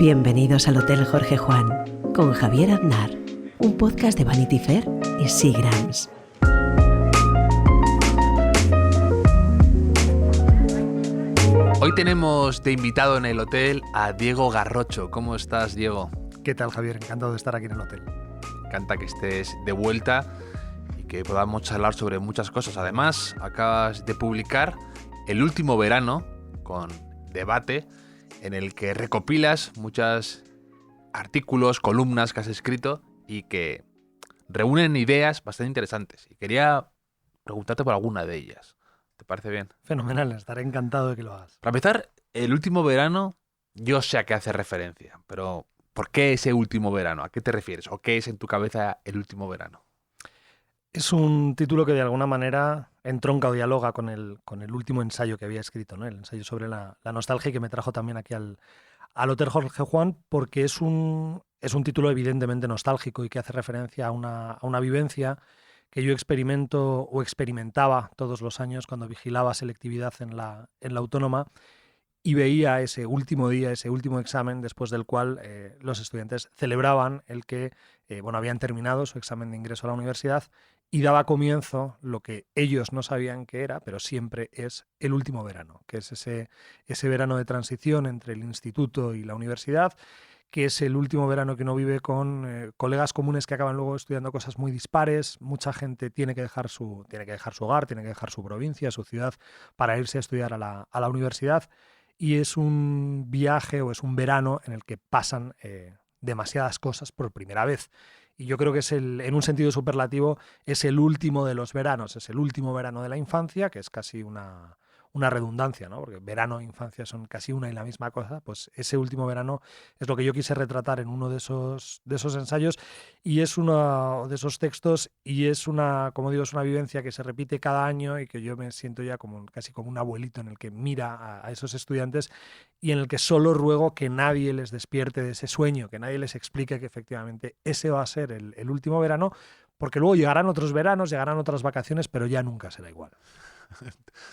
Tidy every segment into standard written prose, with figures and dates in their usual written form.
Bienvenidos al Hotel Jorge Juan con Javier Aznar, un podcast de Vanity Fair y Seagrams. Hoy tenemos de invitado en el hotel a Diego Garrocho. ¿Cómo estás, Diego? ¿Qué tal, Javier? Encantado de estar aquí en el hotel. Me encanta que estés de vuelta y que podamos charlar sobre muchas cosas. Además, acabas de publicar El último verano, con debate, en el que recopilas muchos artículos, columnas que has escrito y que reúnen ideas bastante interesantes. Y quería preguntarte por alguna de ellas. ¿Te parece bien? Fenomenal, estaré encantado de que lo hagas. Para empezar, el último verano, yo sé a qué hace referencia, pero ¿por qué ese último verano? ¿A qué te refieres? ¿O qué es en tu cabeza el último verano? Es un título que de alguna manera entronca o dialoga con el último ensayo que había escrito, ¿no? El ensayo sobre la nostalgia, y que me trajo también aquí al Hotel Jorge Juan, porque es un título evidentemente nostálgico y que hace referencia a una vivencia que yo experimento o experimentaba todos los años cuando vigilaba selectividad en la Autónoma y veía ese último día, ese último examen, después del cual los estudiantes celebraban el que habían terminado su examen de ingreso a la universidad y daba comienzo lo que ellos no sabían que era, pero siempre es el último verano, que es ese verano de transición entre el instituto y la universidad, que es el último verano que uno vive con colegas comunes que acaban luego estudiando cosas muy dispares. Mucha gente tiene que dejar su hogar, tiene que dejar su provincia, su ciudad, para irse a estudiar a la universidad. Y es un viaje o es un verano en el que pasan demasiadas cosas por primera vez. Y yo creo que en un sentido superlativo, es el último de los veranos, es el último verano de la infancia, que es casi una redundancia, ¿no? Porque verano e infancia son casi una y la misma cosa. Pues ese último verano es lo que yo quise retratar en uno de esos ensayos, y es uno de esos textos, y es como digo, es una vivencia que se repite cada año y que yo me siento ya casi como un abuelito en el que mira a esos estudiantes y en el que solo ruego que nadie les despierte de ese sueño, que nadie les explique que efectivamente ese va a ser el último verano, porque luego llegarán otros veranos, llegarán otras vacaciones, pero ya nunca será igual.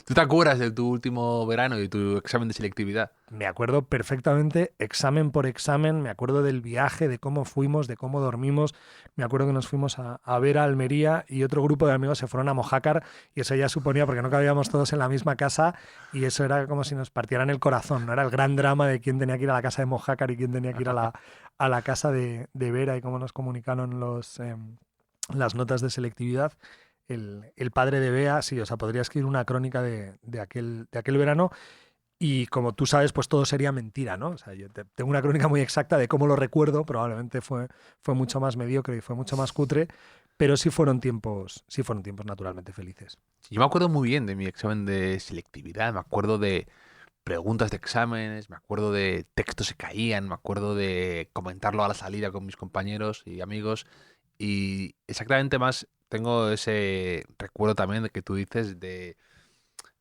¿Tú te acuerdas de tu último verano y de tu examen de selectividad? Me acuerdo perfectamente, examen por examen, me acuerdo del viaje, de cómo fuimos, de cómo dormimos. Me acuerdo que nos fuimos a ver a Almería y otro grupo de amigos se fueron a Mojácar, y eso ya suponía, porque no cabíamos todos en la misma casa, y eso era como si nos partieran el corazón, ¿no? Era el gran drama de quién tenía que ir a la casa de Mojácar y quién tenía que ir a la casa de Vera, y cómo nos comunicaron las notas de selectividad. El padre de Bea, sí, o sea, podría escribir una crónica de aquel verano, y como tú sabes, pues todo sería mentira, ¿no? O sea, yo tengo una crónica muy exacta de cómo lo recuerdo, probablemente fue mucho más mediocre y fue mucho más cutre, pero sí fueron tiempos naturalmente felices. Yo me acuerdo muy bien de mi examen de selectividad, me acuerdo de preguntas de exámenes, me acuerdo de textos que caían, me acuerdo de comentarlo a la salida con mis compañeros y amigos, y exactamente más tengo ese recuerdo también de que tú dices, de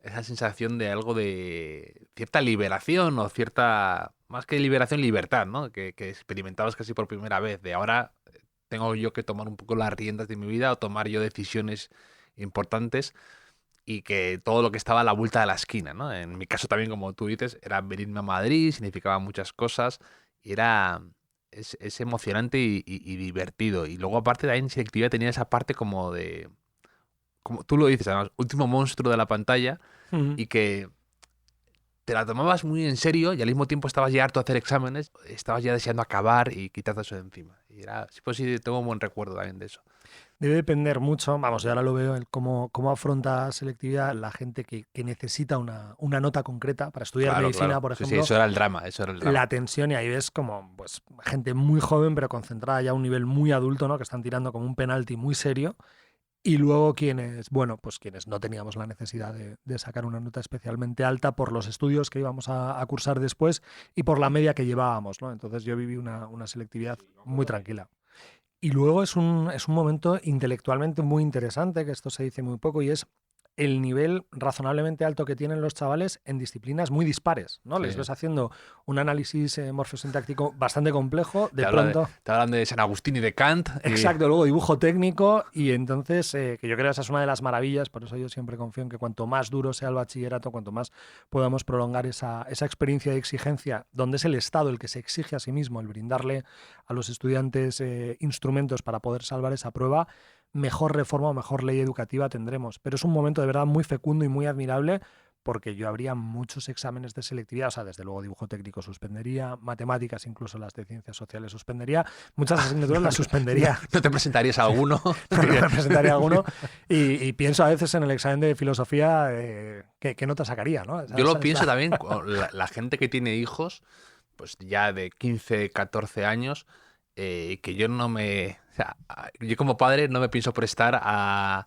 esa sensación de algo de cierta liberación o cierta, más que liberación, libertad, ¿no? Que experimentabas casi por primera vez, de ahora tengo yo que tomar un poco las riendas de mi vida o tomar yo decisiones importantes, y que todo lo que estaba a la vuelta de la esquina, ¿no? En mi caso también, como tú dices, era venirme a Madrid, significaba muchas cosas y es emocionante y divertido. Y luego, aparte, también en selectividad tenía esa parte como de, como tú lo dices, además, último monstruo de la pantalla, Uh-huh. y que te la tomabas muy en serio y al mismo tiempo estabas ya harto de hacer exámenes, estabas ya deseando acabar y quitarte eso de encima. Y sí, pues sí, tengo un buen recuerdo también de eso. Debe depender mucho, vamos, yo ahora lo veo, cómo afronta selectividad la gente que necesita una nota concreta para estudiar Claro, medicina, claro. por Sí, sí, ejemplo. eso era el drama, eso era el drama. La tensión, y ahí ves como pues gente muy joven pero concentrada ya a un nivel muy adulto, ¿no? Que están tirando como un penalti muy serio, y luego quienes no teníamos la necesidad de sacar una nota especialmente alta por los estudios que íbamos a cursar después y por la media que llevábamos, ¿no? Entonces yo viví una selectividad muy tranquila. Y luego es un momento intelectualmente muy interesante, que esto se dice muy poco, y es el nivel razonablemente alto que tienen los chavales en disciplinas muy dispares, ¿no? Sí. Les ves haciendo un análisis morfosintáctico bastante complejo, de Te pronto... te hablan de San Agustín y de Kant. Exacto, luego dibujo técnico y entonces, que yo creo que esa es una de las maravillas, por eso yo siempre confío en que cuanto más duro sea el bachillerato, cuanto más podamos prolongar esa experiencia de exigencia, donde es el Estado el que se exige a sí mismo, el brindarle a los estudiantes instrumentos para poder salvar esa prueba, mejor reforma o mejor ley educativa tendremos. Pero es un momento de verdad muy fecundo y muy admirable, porque yo habría muchos exámenes de selectividad, o sea, desde luego dibujo técnico suspendería, matemáticas, incluso las de ciencias sociales suspendería, muchas asignaturas las suspendería. ¿No te presentarías a alguno? No me presentaría alguno y pienso a veces en el examen de filosofía qué nota sacaría, ¿no? Yo lo pienso también, la gente que tiene hijos, pues ya de 15, 14 años, que yo no me... O sea, yo como padre no me pienso prestar a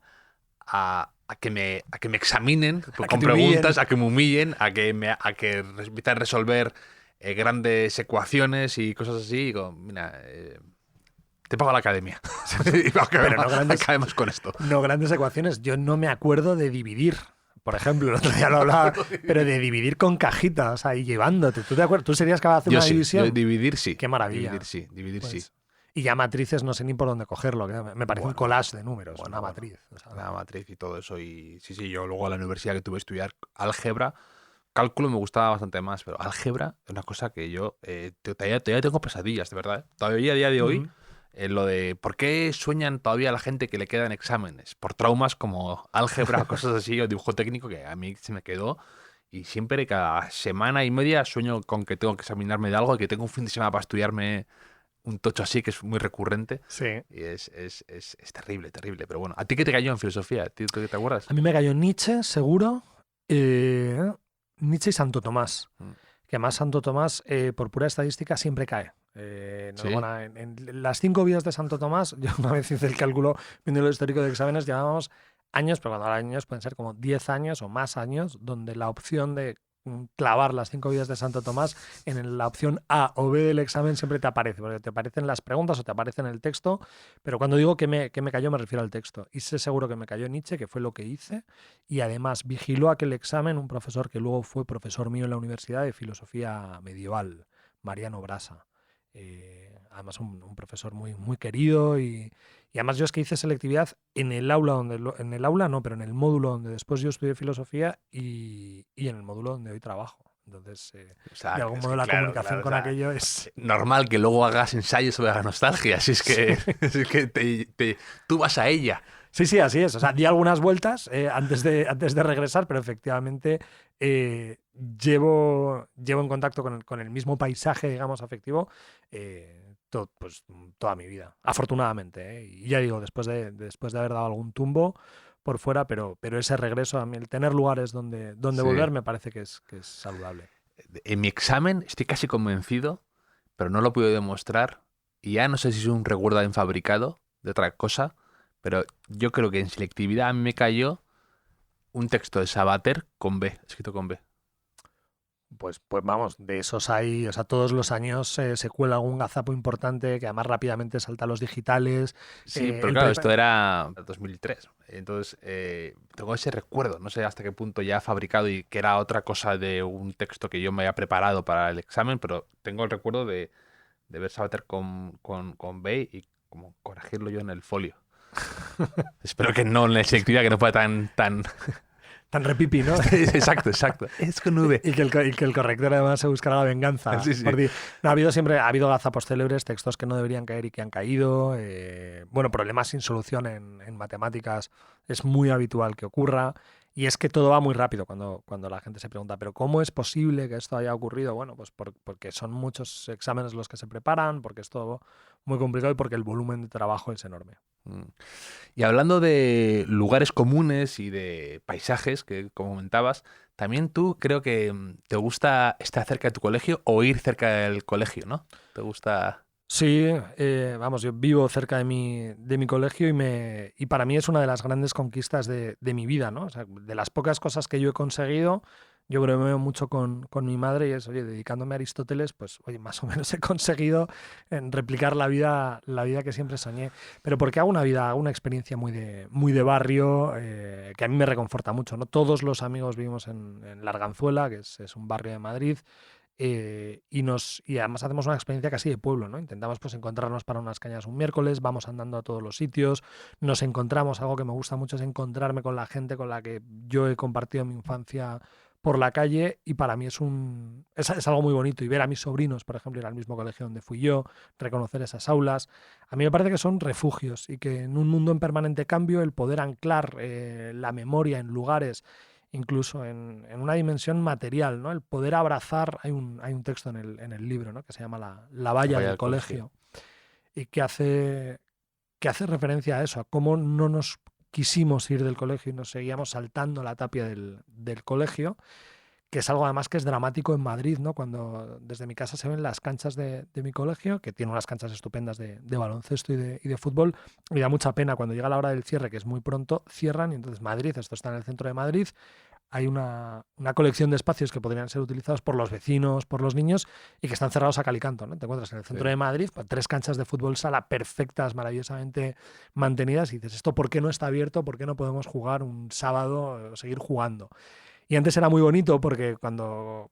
que me examinen con preguntas, a que me humillen, a que empiecen a resolver grandes ecuaciones y cosas así. Y digo, mira, te pago la academia. Pero no grandes, acabemos con esto. No grandes ecuaciones. Yo no me acuerdo de dividir. Por ejemplo, el otro día lo hablaba, pero de dividir con cajitas, o sea, y llevándote. ¿Tú te acuerdas? ¿Tú serías capaz de hacer una división? Yo dividir sí. Qué maravilla. Dividir sí. Y ya matrices no sé ni por dónde cogerlo, que me parece un collage de números, una matriz. O sea, una matriz y todo eso. Y sí, yo luego a la universidad que tuve que estudiar álgebra, cálculo me gustaba bastante más, pero álgebra es una cosa que yo todavía tengo pesadillas, de verdad. Todavía a día de hoy, lo de por qué sueñan todavía la gente que le quedan exámenes, por traumas como álgebra, cosas así, o dibujo técnico, que a mí se me quedó. Y siempre, cada semana y media, sueño con que tengo que examinarme de algo y que tengo un fin de semana para estudiarme un tocho así, que es muy recurrente. Sí. Y es terrible. Pero bueno, ¿a ti qué te cayó en filosofía? ¿Te acuerdas? A mí me cayó Nietzsche, seguro. Nietzsche y Santo Tomás. Que además Santo Tomás, por pura estadística, siempre cae. ¿Sí? Bueno, en las 5 vías de Santo Tomás, yo una vez hice el cálculo viendo lo histórico de exámenes, llevábamos años, pero cuando hablo de años pueden ser como 10 años o más años, donde la opción de clavar las 5 vías de Santo Tomás en la opción A o B del examen siempre te aparece, porque te aparecen las preguntas o te aparece en el texto, pero cuando digo que me cayó me refiero al texto. Y sé seguro que me cayó Nietzsche, que fue lo que hice, y además vigiló aquel examen un profesor que luego fue profesor mío en la Universidad de Filosofía Medieval, Mariano Brasa. Además un profesor muy, muy querido y además yo es que hice selectividad en el aula pero en el módulo donde después yo estudié filosofía y en el módulo donde hoy trabajo. Entonces, o sea, de algún modo la comunicación con aquello es... Normal que luego hagas ensayos sobre la nostalgia, si es que, tú vas a ella. Sí, así es. O sea, di algunas vueltas antes de regresar, pero efectivamente llevo en contacto con el mismo paisaje, digamos, afectivo toda mi vida, afortunadamente. Y ya digo, después de haber dado algún tumbo por fuera, pero ese regreso, a mí, el tener lugares donde volver me parece que es saludable. En mi examen estoy casi convencido, pero no lo puedo demostrar. Y ya no sé si es un recuerdo enfabricado de otra cosa, pero yo creo que en selectividad a mí me cayó un texto de Sabater con B, escrito con B. Pues vamos, de esos hay, o sea, todos los años se cuela algún gazapo importante que además rápidamente salta a los digitales. Sí, pero claro, esto era 2003. Entonces, tengo ese recuerdo, no sé hasta qué punto ya fabricado y que era otra cosa de un texto que yo me había preparado para el examen, pero tengo el recuerdo de ver Sabater con B y como corregirlo yo en el folio. Espero que no en la selectividad, que no fuera tan repipi, ¿no? Exacto. Es con V. Y que el corrector además se buscará la venganza. Sí. No, ha habido gazapos célebres, textos que no deberían caer y que han caído. Problemas sin solución en matemáticas es muy habitual que ocurra. Y es que todo va muy rápido cuando la gente se pregunta, ¿pero cómo es posible que esto haya ocurrido? Bueno, pues porque son muchos exámenes los que se preparan, porque es todo muy complicado y porque el volumen de trabajo es enorme. Y hablando de lugares comunes y de paisajes, que como comentabas, también tú creo que te gusta estar cerca de tu colegio o ir cerca del colegio, ¿no? ¿Te gusta...? Sí, yo vivo cerca de mi colegio y para mí es una de las grandes conquistas de mi vida, ¿no? O sea, de las pocas cosas que yo he conseguido, yo bromeo mucho con mi madre y es, oye, dedicándome a Aristóteles, pues, oye, más o menos he conseguido replicar la vida que siempre soñé. Pero porque hago una experiencia muy de barrio, que a mí me reconforta mucho, ¿no? Todos los amigos vivimos en La Arganzuela, que es un barrio de Madrid, y además hacemos una experiencia casi de pueblo, ¿no? Intentamos pues encontrarnos para unas cañas un miércoles, vamos andando a todos los sitios, nos encontramos, algo que me gusta mucho es encontrarme con la gente con la que yo he compartido mi infancia por la calle, y para mí es algo muy bonito, y ver a mis sobrinos, por ejemplo, ir al mismo colegio donde fui yo, reconocer esas aulas, a mí me parece que son refugios, y que en un mundo en permanente cambio el poder anclar la memoria en lugares, incluso en una dimensión material, ¿no? El poder abrazar, hay un texto en el libro, ¿no? Que se llama La valla Vaya del al colegio, y que hace referencia a eso, a cómo no nos quisimos ir del colegio y nos seguíamos saltando la tapia del colegio, que es algo además que es dramático en Madrid, ¿no? Cuando desde mi casa se ven las canchas de mi colegio, que tiene unas canchas estupendas de baloncesto y de fútbol, y da mucha pena cuando llega la hora del cierre, que es muy pronto, cierran, y entonces Madrid, esto está en el centro de Madrid, hay una colección de espacios que podrían ser utilizados por los vecinos, por los niños, y que están cerrados a cal y canto, ¿no? Te encuentras en el centro de Madrid, pues, 3 canchas de fútbol sala perfectas, maravillosamente mantenidas, y dices, ¿esto por qué no está abierto? ¿Por qué no podemos jugar un sábado o seguir jugando? Y antes era muy bonito porque cuando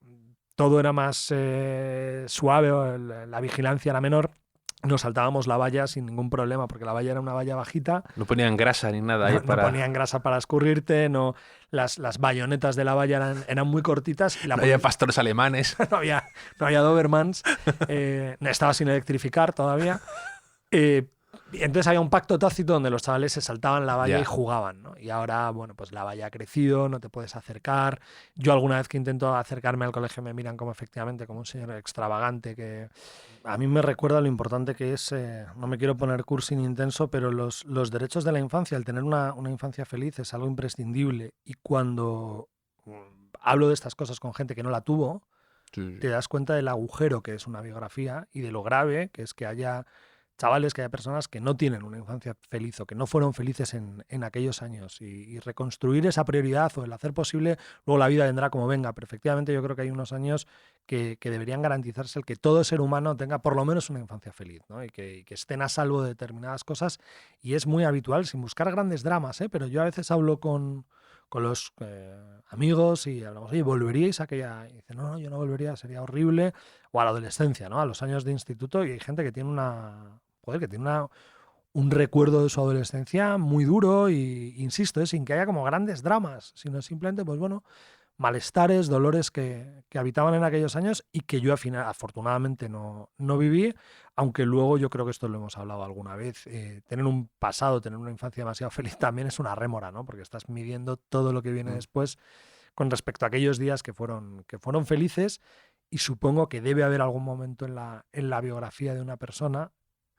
todo era más suave, o la vigilancia era menor, nos saltábamos la valla sin ningún problema, porque la valla era una valla bajita. No ponían grasa ni nada ahí No para... ponían grasa para escurrirte, no, las bayonetas de la valla eran muy cortitas. Y No había pastores alemanes. no había Dobermans, estaba sin electrificar todavía. Y entonces había un pacto tácito donde los chavales se saltaban la valla y jugaban, ¿no? Y ahora, bueno, pues la valla ha crecido, no te puedes acercar. Yo alguna vez que intento acercarme al colegio me miran como efectivamente como un señor extravagante, que a mí me recuerda lo importante que es, no me quiero poner cursi ni intenso, pero los derechos de la infancia, el tener una infancia feliz es algo imprescindible. Y cuando hablo de estas cosas con gente que no la tuvo, te das cuenta del agujero que es una biografía y de lo grave que es que haya chavales, que haya personas que no tienen una infancia feliz o que no fueron felices en aquellos años, y reconstruir esa prioridad o el hacer posible, luego la vida vendrá como venga, pero efectivamente yo creo que hay unos años que deberían garantizarse el que todo ser humano tenga por lo menos una infancia feliz, ¿no? Y que estén a salvo de determinadas cosas, y es muy habitual, sin buscar grandes dramas, pero yo a veces hablo con los amigos y hablamos, oye, ¿volveríais a aquella? Y dicen, no, yo no volvería, sería horrible. O a la adolescencia, ¿no? A los años de instituto, y hay gente que tiene un recuerdo de su adolescencia muy duro, y insisto, sin que haya como grandes dramas, sino simplemente, pues bueno, malestares, dolores que habitaban en aquellos años y que yo afortunadamente no viví, aunque luego yo creo que esto lo hemos hablado alguna vez, tener un pasado, tener una infancia demasiado feliz también es una rémora, ¿no? Porque estás midiendo todo lo que viene después con respecto a aquellos días que fueron felices, y supongo que debe haber algún momento en la biografía de una persona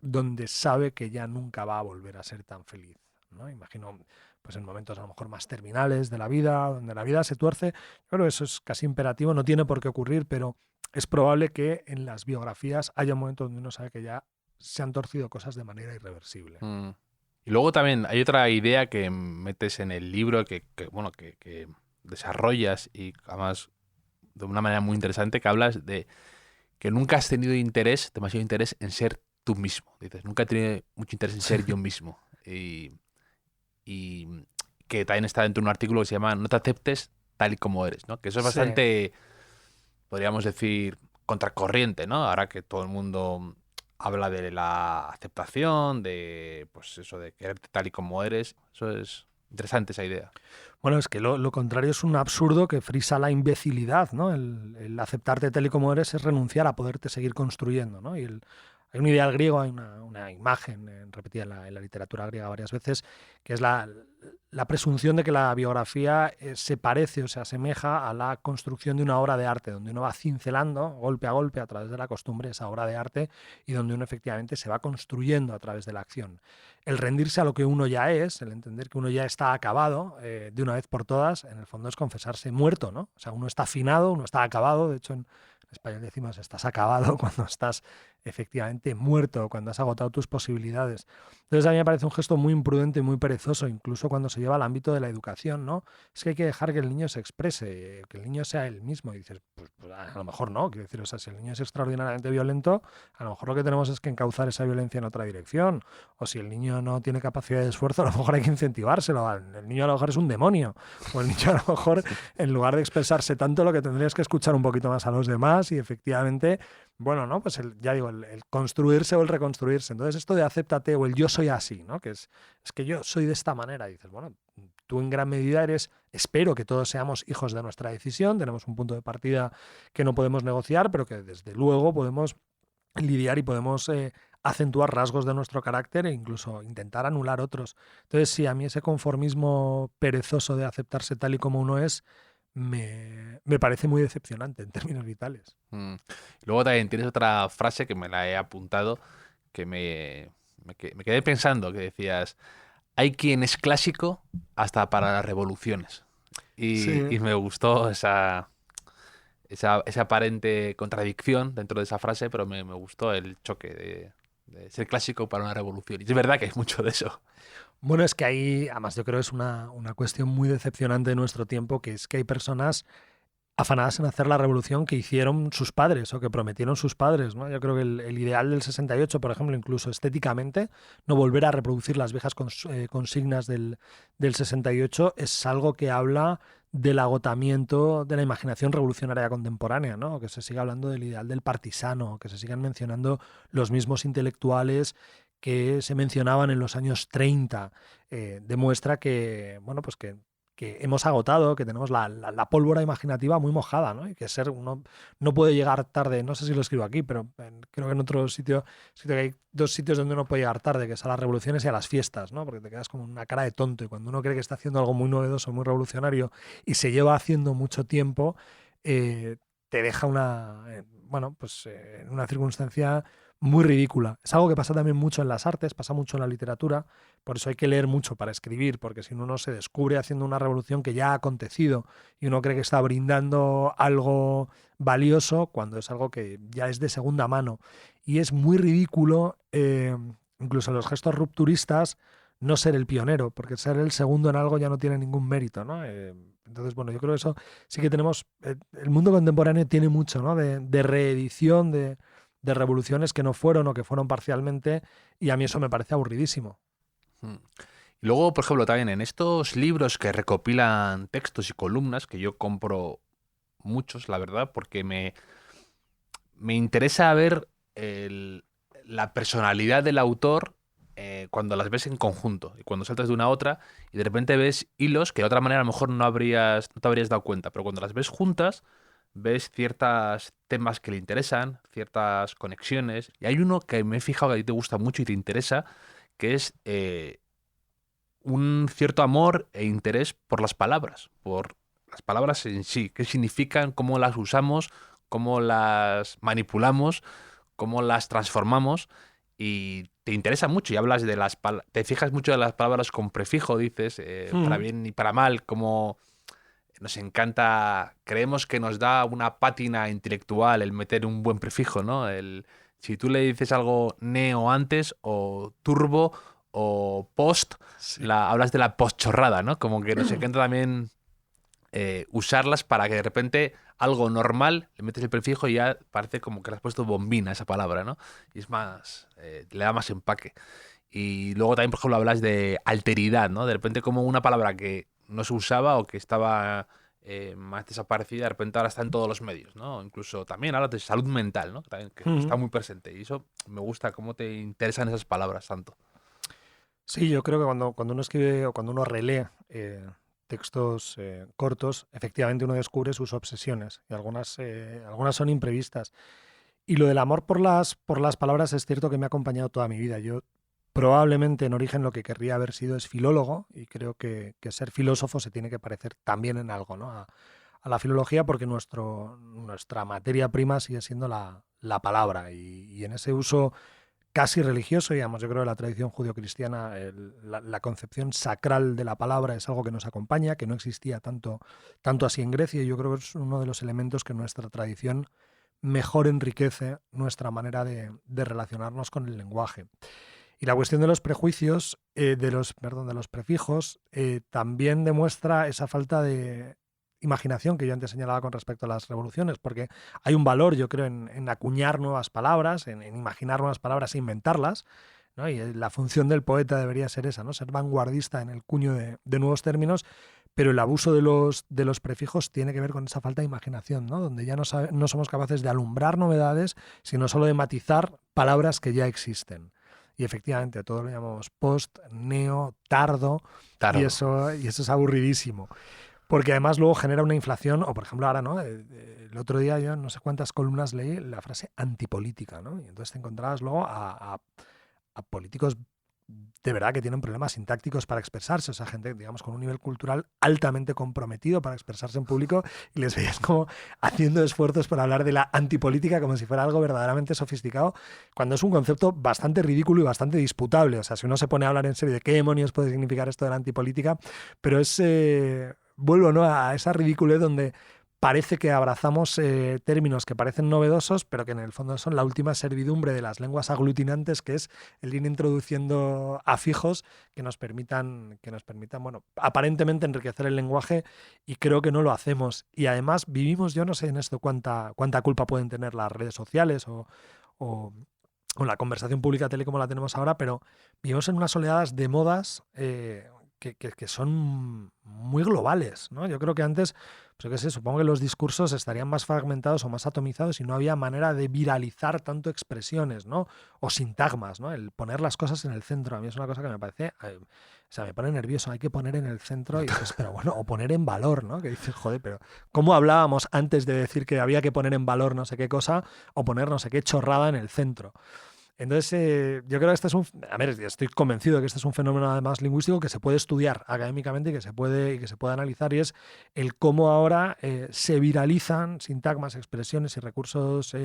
donde sabe que ya nunca va a volver a ser tan feliz, ¿no? Imagino, pues en momentos a lo mejor más terminales de la vida, donde la vida se tuerce. Yo creo que eso es casi imperativo, no tiene por qué ocurrir, pero es probable que en las biografías haya un momento donde uno sabe que ya se han torcido cosas de manera irreversible. Y luego también hay otra idea que metes en el libro que desarrollas, y además de una manera muy interesante, que hablas de que nunca has tenido demasiado interés en ser tú mismo. Dices, nunca he tenido mucho interés en ser yo mismo. Y que también está dentro de un artículo que se llama No te aceptes tal y como eres, ¿no? Que eso es bastante, podríamos decir, contracorriente, ¿no? Ahora que todo el mundo habla de la aceptación, de pues eso, de quererte tal y como eres. Eso es interesante, esa idea. Bueno, es que lo contrario es un absurdo que frisa la imbecilidad, ¿no? El aceptarte tal y como eres es renunciar a poderte seguir construyendo, ¿no? Hay un ideal griego, hay una imagen repetida en la literatura griega varias veces, que es la presunción de que la biografía se parece o se asemeja a la construcción de una obra de arte, donde uno va cincelando golpe a golpe a través de la costumbre esa obra de arte, y donde uno efectivamente se va construyendo a través de la acción. El rendirse a lo que uno ya es, el entender que uno ya está acabado de una vez por todas, en el fondo es confesarse muerto, ¿no? O sea, uno está afinado, uno está acabado. De hecho, en español decimos estás acabado cuando estás efectivamente muerto, cuando has agotado tus posibilidades. Entonces a mí me parece un gesto muy imprudente y muy perezoso, incluso cuando se lleva al ámbito de la educación, ¿no? Es que hay que dejar que el niño se exprese, que el niño sea él mismo. Y dices, pues a lo mejor no, quiero decir, o sea, si el niño es extraordinariamente violento, a lo mejor lo que tenemos es que encauzar esa violencia en otra dirección. O si el niño no tiene capacidad de esfuerzo, a lo mejor hay que incentivárselo. El niño a lo mejor es un demonio. O el niño a lo mejor, en lugar de expresarse tanto, lo que tendrías que escuchar un poquito más a los demás y efectivamente, bueno, ¿no? Pues ya digo, el construirse o el reconstruirse. Entonces esto de acéptate o el yo soy así, ¿no? Que es que yo soy de esta manera. Y dices, bueno, tú en gran medida eres, espero que todos seamos hijos de nuestra decisión, tenemos un punto de partida que no podemos negociar, pero que desde luego podemos lidiar y podemos acentuar rasgos de nuestro carácter e incluso intentar anular otros. Entonces, sí, a mí ese conformismo perezoso de aceptarse tal y como uno es, me parece muy decepcionante en términos vitales. Luego también tienes otra frase que me la he apuntado, que me quedé pensando, que decías, hay quien es clásico hasta para las revoluciones. Sí. Y me gustó esa aparente contradicción dentro de esa frase, pero me gustó el choque de ser clásico para una revolución. Y es verdad que hay mucho de eso. Bueno, es que ahí, además yo creo que es una cuestión muy decepcionante de nuestro tiempo, que es que hay personas afanadas en hacer la revolución que hicieron sus padres o que prometieron sus padres, ¿no? Yo creo que el ideal del 68, por ejemplo, incluso estéticamente, no volver a reproducir las viejas consignas del 68 es algo que habla del agotamiento de la imaginación revolucionaria contemporánea, ¿no? Que se siga hablando del ideal del partisano, que se sigan mencionando los mismos intelectuales que se mencionaban en los años 30. Demuestra que, bueno, pues que hemos agotado, que tenemos la pólvora imaginativa muy mojada, ¿no? Y que uno no puede llegar tarde, no sé si lo escribo aquí, pero creo que en otro sitio que hay dos sitios donde uno puede llegar tarde, que es a las revoluciones y a las fiestas, ¿no? Porque te quedas como una cara de tonto y cuando uno cree que está haciendo algo muy novedoso, muy revolucionario y se lleva haciendo mucho tiempo, te deja en una circunstancia muy ridícula. Es algo que pasa también mucho en las artes, pasa mucho en la literatura, por eso hay que leer mucho para escribir, porque si no uno se descubre haciendo una revolución que ya ha acontecido y uno cree que está brindando algo valioso cuando es algo que ya es de segunda mano. Y es muy ridículo, incluso en los gestos rupturistas, no ser el pionero, porque ser el segundo en algo ya no tiene ningún mérito, ¿no? Entonces, bueno, yo creo que eso sí que tenemos... el mundo contemporáneo tiene mucho, ¿no? De reedición, de revoluciones que no fueron o que fueron parcialmente, y a mí eso me parece aburridísimo. Y luego, por ejemplo, también en estos libros que recopilan textos y columnas, que yo compro muchos, la verdad, porque me interesa ver la personalidad del autor cuando las ves en conjunto y cuando saltas de una a otra y de repente ves hilos que de otra manera a lo mejor no te habrías dado cuenta, pero cuando las ves juntas ves ciertos temas que le interesan, ciertas conexiones. Y hay uno que me he fijado que a ti te gusta mucho y te interesa, que es un cierto amor e interés por las palabras en sí, qué significan, cómo las usamos, cómo las manipulamos, cómo las transformamos. Y te interesa mucho y hablas de te fijas mucho de las palabras con prefijo, dices, para bien y para mal, como nos encanta, creemos que nos da una pátina intelectual el meter un buen prefijo, ¿no? Si tú le dices algo neo antes o turbo o post, Sí. hablas de la postchorrada, ¿no? Como que nos encanta también usarlas para que de repente algo normal, le metes el prefijo y ya parece como que le has puesto bombina a esa palabra, ¿no? Y es más, le da más empaque. Y luego también, por ejemplo, hablas de alteridad, ¿no? De repente como una palabra que no se usaba o que estaba más desaparecida, de repente ahora está en todos los medios, ¿no? Incluso también hablas de salud mental, ¿no? También, que está muy presente. Y eso me gusta, cómo te interesan esas palabras tanto. Sí, yo creo que cuando uno escribe o cuando uno relee textos cortos, efectivamente uno descubre sus obsesiones y algunas son imprevistas. Y lo del amor por las palabras es cierto que me ha acompañado toda mi vida. Yo probablemente en origen lo que querría haber sido es filólogo y creo que ser filósofo se tiene que parecer también en algo, ¿no? a la filología porque nuestra materia prima sigue siendo la palabra y en ese uso casi religioso, y además yo creo que la tradición judio-cristiana, la concepción sacral de la palabra es algo que nos acompaña, que no existía tanto así en Grecia, y yo creo que es uno de los elementos que nuestra tradición mejor enriquece nuestra manera de relacionarnos con el lenguaje. Y la cuestión de los prejuicios, de los prefijos, también demuestra esa falta de imaginación que yo antes señalaba con respecto a las revoluciones, porque hay un valor, yo creo, en acuñar nuevas palabras, en imaginar nuevas palabras e inventarlas, ¿no? Y la función del poeta debería ser esa, ¿no? Ser vanguardista en el cuño de nuevos términos, pero el abuso de los prefijos tiene que ver con esa falta de imaginación, ¿no? Donde ya no somos capaces de alumbrar novedades, sino solo de matizar palabras que ya existen. Y efectivamente, todo lo llamamos post, neo, tardo. Y eso es aburridísimo. Porque además luego genera una inflación, o por ejemplo ahora, ¿no? El otro día yo no sé cuántas columnas leí la frase antipolítica, ¿no? Y entonces te encontrabas luego a políticos de verdad que tienen problemas sintácticos para expresarse, o sea, gente, digamos, con un nivel cultural altamente comprometido para expresarse en público, y les veías como haciendo esfuerzos por hablar de la antipolítica como si fuera algo verdaderamente sofisticado, cuando es un concepto bastante ridículo y bastante disputable. O sea, si uno se pone a hablar en serio de qué demonios puede significar esto de la antipolítica, pero es, vuelvo, ¿no?, a esa ridiculez donde parece que abrazamos términos que parecen novedosos, pero que en el fondo son la última servidumbre de las lenguas aglutinantes, que es el ir introduciendo afijos que nos permitan, bueno, aparentemente enriquecer el lenguaje, y creo que no lo hacemos. Y además vivimos, yo no sé en esto cuánta culpa pueden tener las redes sociales o la conversación pública tal y como la tenemos ahora, pero vivimos en unas oleadas de modas que son muy globales, ¿no? Yo creo que antes, pues yo qué sé, supongo que los discursos estarían más fragmentados o más atomizados y no había manera de viralizar tanto expresiones, ¿no? O sintagmas, ¿no? El poner las cosas en el centro. A mí es una cosa que me parece, o sea, me pone nervioso. Hay que poner en el centro y dices, pero bueno, o poner en valor, ¿no? Que dices, joder, pero ¿cómo hablábamos antes de decir que había que poner en valor no sé qué cosa o poner no sé qué chorrada en el centro? Entonces, yo creo que este es estoy convencido de que este es un fenómeno además lingüístico que se puede estudiar académicamente y que se puede analizar, y es el cómo ahora se viralizan sintagmas, expresiones y recursos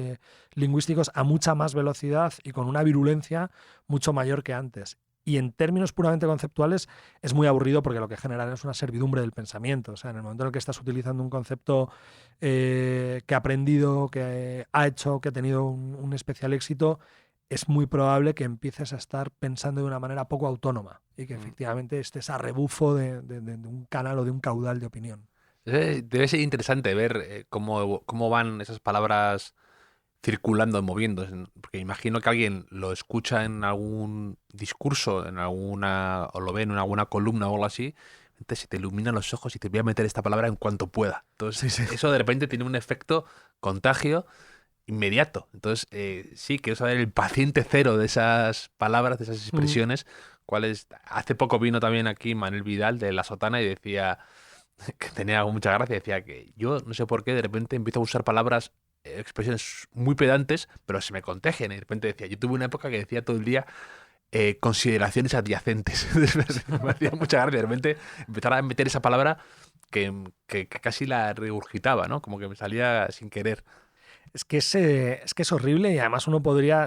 lingüísticos a mucha más velocidad y con una virulencia mucho mayor que antes. Y en términos puramente conceptuales es muy aburrido, porque lo que generan es una servidumbre del pensamiento. O sea, en el momento en el que estás utilizando un concepto que ha aprendido, que ha hecho, que ha tenido un especial éxito, es muy probable que empieces a estar pensando de una manera poco autónoma y que efectivamente estés a rebufo de un canal o de un caudal de opinión. Debe ser interesante ver cómo van esas palabras circulando, moviéndose, porque imagino que alguien lo escucha en algún discurso, o lo ve en alguna columna o algo así, entonces se te iluminan los ojos y te voy a meter esta palabra en cuanto pueda. Entonces sí. Eso de repente tiene un efecto contagio inmediato. Entonces, sí, quiero saber el paciente cero de esas palabras, de esas expresiones. Hace poco vino también aquí Manuel Vidal de La Sotana y decía, que tenía mucha gracia, decía que yo no sé por qué de repente empiezo a usar palabras, expresiones muy pedantes, pero se me contagian. Y de repente decía, yo tuve una época que decía todo el día consideraciones adyacentes. Me hacía mucha gracia de repente empezar a meter esa palabra que casi la regurgitaba, ¿no? Como que me salía sin querer. Es que es horrible, y además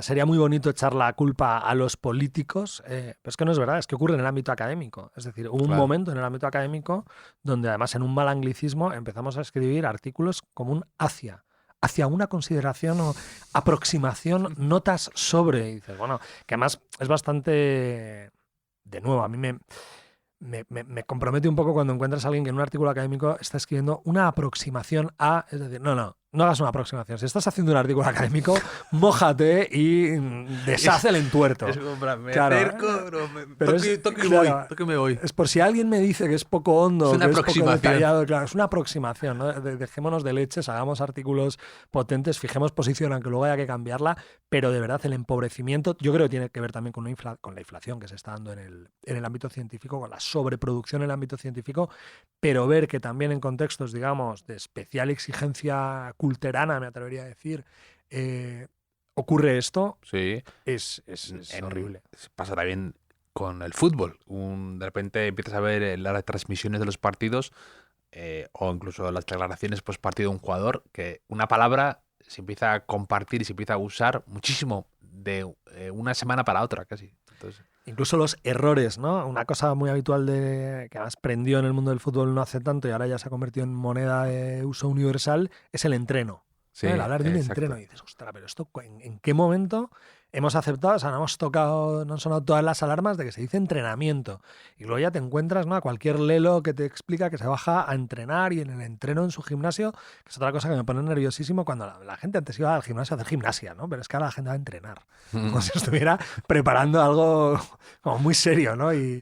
sería muy bonito echar la culpa a los políticos, pero es que no es verdad, es que ocurre en el ámbito académico. Es decir, hubo un momento en el ámbito académico donde además en un mal anglicismo empezamos a escribir artículos como un hacia una consideración o aproximación, notas sobre, y dices, bueno, que además es bastante, de nuevo, a mí me compromete un poco cuando encuentras a alguien que en un artículo académico está escribiendo una aproximación a, es decir, no hagas una aproximación. Si estás haciendo un artículo académico, mójate y deshace el entuerto. Es como, me acerco, toco y me voy. Es por si alguien me dice que es poco hondo, es una que es aproximación. poco detallado. Claro, es una aproximación, ¿no? Dejémonos de leches, hagamos artículos potentes, fijemos posición, aunque luego haya que cambiarla, pero de verdad el empobrecimiento, yo creo que tiene que ver también con la inflación que se está dando en el ámbito científico, con la sobreproducción en el ámbito científico, pero ver que también en contextos, digamos, de especial exigencia culterana, me atrevería a decir, ocurre esto, sí. es horrible. Pasa también con el fútbol. De repente empiezas a ver las retransmisiones de los partidos o incluso las declaraciones post partido de un jugador, que una palabra se empieza a compartir y se empieza a usar muchísimo de una semana para otra casi. Entonces, incluso los errores, ¿no? Una cosa muy habitual que además prendió en el mundo del fútbol no hace tanto y ahora ya se ha convertido en moneda de uso universal, es el entreno. Sí, ¿no? El hablar de un exacto. entreno. Y dices, ostras, pero esto, ¿en qué momento hemos aceptado? O sea, no hemos tocado, no han sonado todas las alarmas de que se dice entrenamiento. Y luego ya te encuentras, ¿no?, a cualquier lelo que te explica que se baja a entrenar y en el entreno en su gimnasio, que es otra cosa que me pone nerviosísimo cuando la gente antes iba al gimnasio a hacer gimnasia, ¿no? Pero es que ahora la gente va a entrenar. Como si estuviera preparando algo como muy serio, ¿no? Y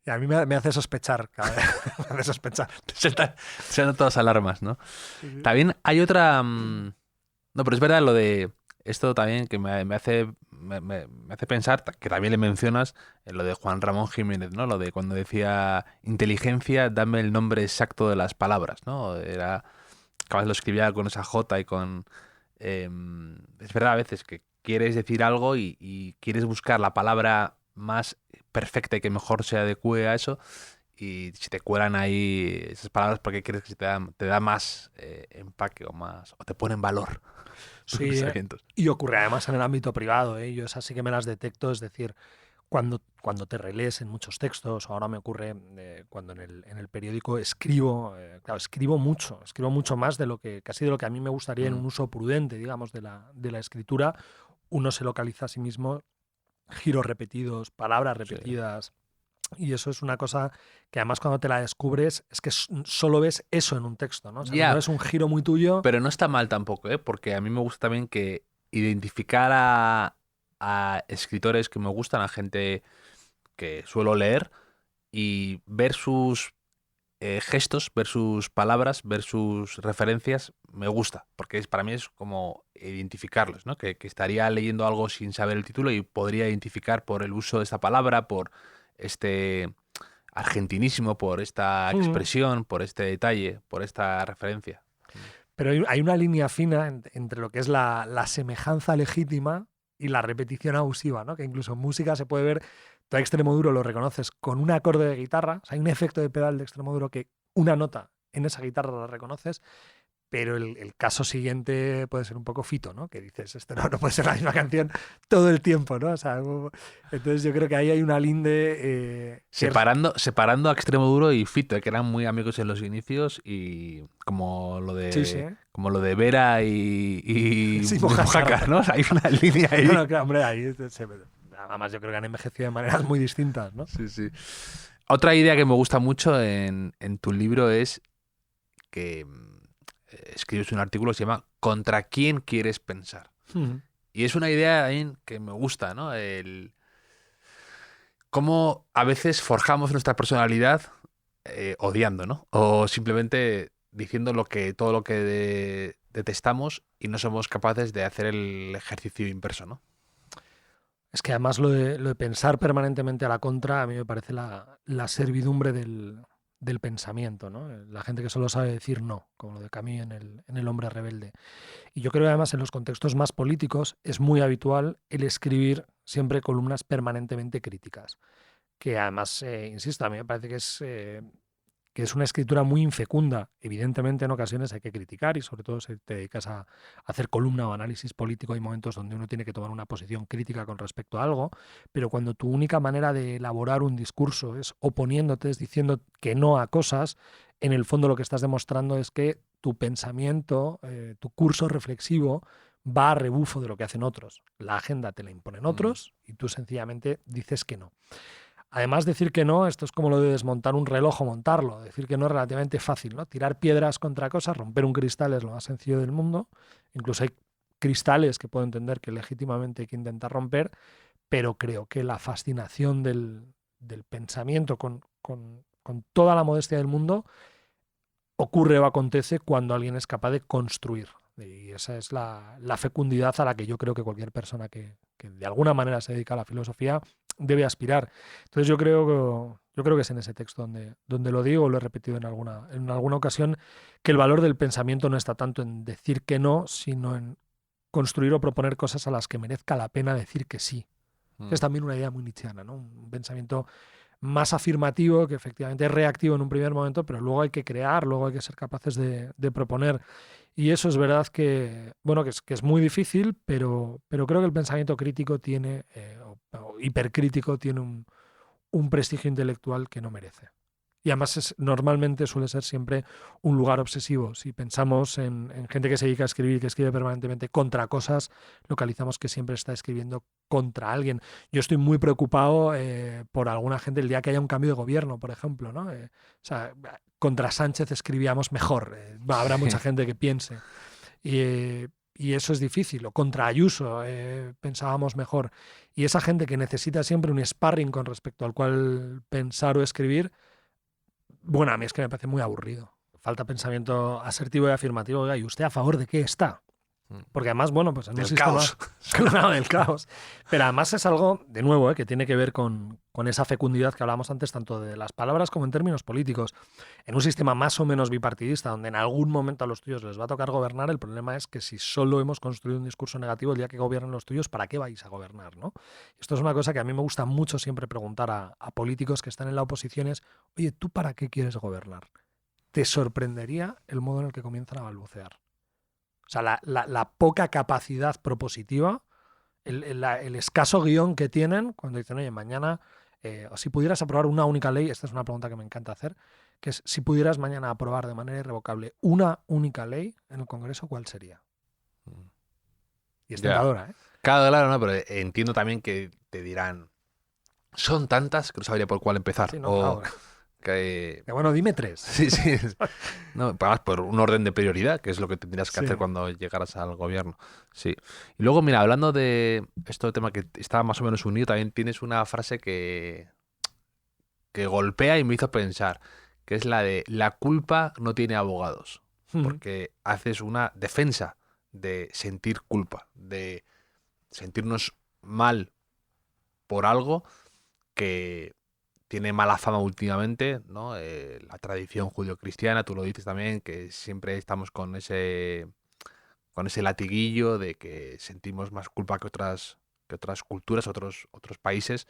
a mí me hace sospechar, cada vez, me hace sospechar. Se han todas alarmas, ¿no? Sí, sí. También hay otra... No, pero es verdad lo de... Esto también que me hace pensar, que también le mencionas, en lo de Juan Ramón Jiménez, ¿no? Lo de cuando decía inteligencia, dame el nombre exacto de las palabras, ¿no? Era... Capaz lo escribía con esa J y con... es verdad a veces que quieres decir algo y quieres buscar la palabra más perfecta y que mejor se adecue a eso, y si te cuelan ahí esas palabras porque crees que te da más empaque o te pone en valor tus Sí, pensamientos. y ocurre además en el ámbito privado, ¿eh? Yo esas sí que me las detecto, es decir, cuando te relees en muchos textos, o ahora me ocurre cuando en el periódico escribo, claro, escribo mucho más de lo que, casi de lo que a mí me gustaría en un uso prudente, digamos, de la escritura. Uno se localiza a sí mismo, giros repetidos, palabras Sí. repetidas. Y eso es una cosa que además cuando te la descubres es que solo ves eso en un texto, ¿no? O sea, Ya, cuando ves un giro muy tuyo. pero no está mal tampoco, ¿eh? Porque a mí me gusta también que identificar a escritores que me gustan, a gente que suelo leer, y ver sus gestos, ver sus palabras, ver sus referencias, me gusta, porque para mí es como identificarlos, ¿no? Que estaría leyendo algo sin saber el título y podría identificar por el uso de esta palabra, por este argentinísimo, por esta expresión, por este detalle, por esta referencia. Pero hay una línea fina entre lo que es la semejanza legítima y la repetición abusiva, ¿no? Que incluso en música se puede ver, tú a Extremoduro lo reconoces con un acorde de guitarra, o sea, hay un efecto de pedal de Extremoduro que una nota en esa guitarra la reconoces, pero el caso siguiente puede ser un poco Fito, ¿no? Que dices, esto no puede ser la misma canción todo el tiempo, ¿no? O sea, entonces yo creo que ahí hay una linde... Separando a Extremoduro y Fito, que eran muy amigos en los inicios, y como lo de, Sí. como lo de Vera y Sí, Mojácar, ¿no? O sea, hay una línea ahí. No, claro, hombre, ahí además yo creo que han envejecido de maneras muy distintas, ¿no? Sí, sí. Otra idea que me gusta mucho en tu libro es que escribes un artículo que se llama ¿Contra quién quieres pensar? Y es una idea ahí que me gusta, ¿no? El cómo a veces forjamos nuestra personalidad odiando, ¿no? O simplemente diciendo todo lo que detestamos y no somos capaces de hacer el ejercicio inverso, ¿no? Es que además lo de pensar permanentemente a la contra a mí me parece la servidumbre del pensamiento, ¿no? La gente que solo sabe decir no, como lo de Camus en el Hombre Rebelde. Y yo creo que además en los contextos más políticos es muy habitual el escribir siempre columnas permanentemente críticas, que además, insisto, a mí me parece que es una escritura muy infecunda. Evidentemente en ocasiones hay que criticar y sobre todo si te dedicas a hacer columna o análisis político hay momentos donde uno tiene que tomar una posición crítica con respecto a algo, pero cuando tu única manera de elaborar un discurso es oponiéndote, es diciendo que no a cosas, en el fondo lo que estás demostrando es que tu pensamiento, tu curso reflexivo va a rebufo de lo que hacen otros. La agenda te la imponen otros y tú sencillamente dices que no. Además, decir que no, esto es como lo de desmontar un reloj o montarlo. Decir que no es relativamente fácil, ¿no? Tirar piedras contra cosas, romper un cristal es lo más sencillo del mundo. Incluso hay cristales que puedo entender que legítimamente hay que intentar romper, pero creo que la fascinación del pensamiento con toda la modestia del mundo ocurre o acontece cuando alguien es capaz de construir. Y esa es la fecundidad a la que yo creo que cualquier persona que de alguna manera se dedica a la filosofía debe aspirar. Entonces yo creo que es en ese texto donde lo digo, lo he repetido en alguna ocasión, que el valor del pensamiento no está tanto en decir que no, sino en construir o proponer cosas a las que merezca la pena decir que sí. Es también una idea muy nietzscheana, ¿no? Un pensamiento más afirmativo, que efectivamente es reactivo en un primer momento, pero luego hay que crear, luego hay que ser capaces de proponer. Y eso es verdad que, bueno, que es muy difícil, pero creo que el pensamiento crítico tiene, o hipercrítico, tiene un prestigio intelectual que no merece. Y además normalmente suele ser siempre un lugar obsesivo. Si pensamos en gente que se dedica a escribir, que escribe permanentemente contra cosas, localizamos que siempre está escribiendo contra alguien. Yo estoy muy preocupado por alguna gente el día que haya un cambio de gobierno, por ejemplo, ¿no? O sea, contra Sánchez escribíamos mejor. Habrá mucha gente que piense. Y eso es difícil. O contra Ayuso pensábamos mejor. Y esa gente que necesita siempre un sparring con respecto al cual pensar o escribir, bueno, a mí es que me parece muy aburrido. Falta pensamiento asertivo y afirmativo. Oiga, ¿y usted a favor de qué está? Porque además, bueno, pues en un sistema... caos. Claro, del caos. Pero además es algo, de nuevo, que tiene que ver con esa fecundidad que hablábamos antes, tanto de las palabras como en términos políticos. En un sistema más o menos bipartidista, donde en algún momento a los tuyos les va a tocar gobernar, el problema es que si solo hemos construido un discurso negativo el día que gobiernen los tuyos, ¿para qué vais a gobernar, no? Esto es una cosa que a mí me gusta mucho siempre preguntar a políticos que están en la oposición es, oye, ¿tú para qué quieres gobernar? Te sorprendería el modo en el que comienzan a balbucear. O sea, la poca capacidad propositiva, el escaso guión que tienen cuando dicen, oye, mañana, o si pudieras aprobar una única ley, esta es una pregunta que me encanta hacer, que es, si pudieras mañana aprobar de manera irrevocable una única ley en el Congreso, ¿cuál sería? Y es tentadora, ¿eh? Claro, no, pero entiendo también que te dirán, son tantas que no sabría por cuál empezar. Sí, no, o claro. que... Bueno, dime 3. Sí, sí. No, además por un orden de prioridad, que es lo que tendrías que Sí. hacer cuando llegaras al gobierno. Sí. Y luego, mira, hablando de este tema que está más o menos unido, también tienes una frase que golpea y me hizo pensar, que es la de la culpa no tiene abogados. Porque haces una defensa de sentir culpa, de sentirnos mal por algo que tiene mala fama últimamente, ¿no? La tradición judio-cristiana, tú lo dices también, que siempre estamos con ese latiguillo de que sentimos más culpa que otras culturas, otros países,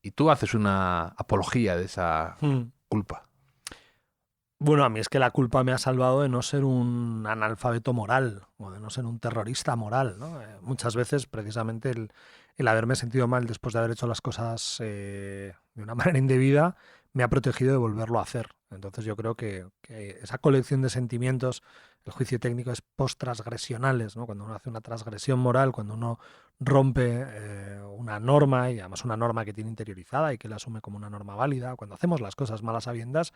y tú haces una apología de esa culpa. Bueno, a mí es que la culpa me ha salvado de no ser un analfabeto moral o de no ser un terrorista moral, ¿no? Muchas veces, precisamente, el haberme sentido mal después de haber hecho las cosas de una manera indebida me ha protegido de volverlo a hacer. Entonces yo creo que esa colección de sentimientos, el juicio técnico es post-transgresionales, ¿no? Cuando uno hace una transgresión moral, cuando uno rompe una norma, y además una norma que tiene interiorizada y que la asume como una norma válida, cuando hacemos las cosas malas sabiendas,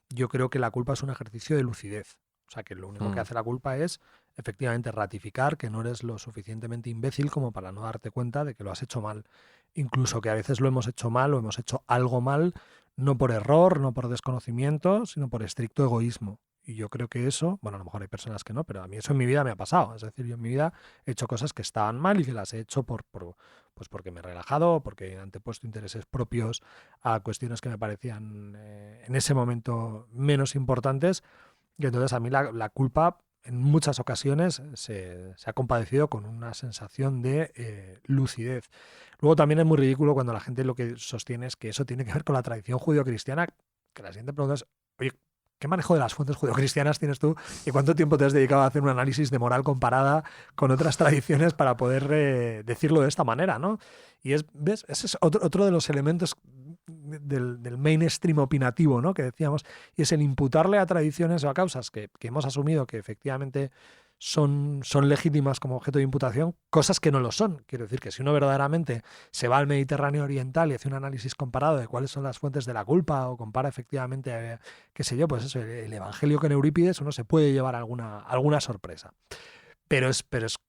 yo creo que la culpa es un ejercicio de lucidez. O sea, que lo único que hace la culpa es efectivamente ratificar que no eres lo suficientemente imbécil como para no darte cuenta de que lo has hecho mal. Incluso que a veces lo hemos hecho mal o hemos hecho algo mal, no por error, no por desconocimiento, sino por estricto egoísmo. Y yo creo que eso, bueno, a lo mejor hay personas que no, pero a mí eso en mi vida me ha pasado. Es decir, yo en mi vida he hecho cosas que estaban mal y que las he hecho pues porque me he relajado, porque he antepuesto intereses propios a cuestiones que me parecían en ese momento menos importantes. Y entonces a mí la culpa en muchas ocasiones se ha compadecido con una sensación de lucidez. Luego también es muy ridículo cuando la gente lo que sostiene es que eso tiene que ver con la tradición judio-cristiana, que la siguiente pregunta es, oye, ¿qué manejo de las fuentes judio-cristianas tienes tú y cuánto tiempo te has dedicado a hacer un análisis de moral comparada con otras tradiciones para poder decirlo de esta manera, ¿no? Y ¿ves? Ese es otro de los elementos del mainstream opinativo, ¿no? Que decíamos, y es el imputarle a tradiciones o a causas que hemos asumido que efectivamente son legítimas como objeto de imputación, cosas que no lo son. Quiero decir que si uno verdaderamente se va al Mediterráneo oriental y hace un análisis comparado de cuáles son las fuentes de la culpa o compara efectivamente, qué sé yo, pues eso, el Evangelio con Eurípides, uno se puede llevar alguna sorpresa. Pero es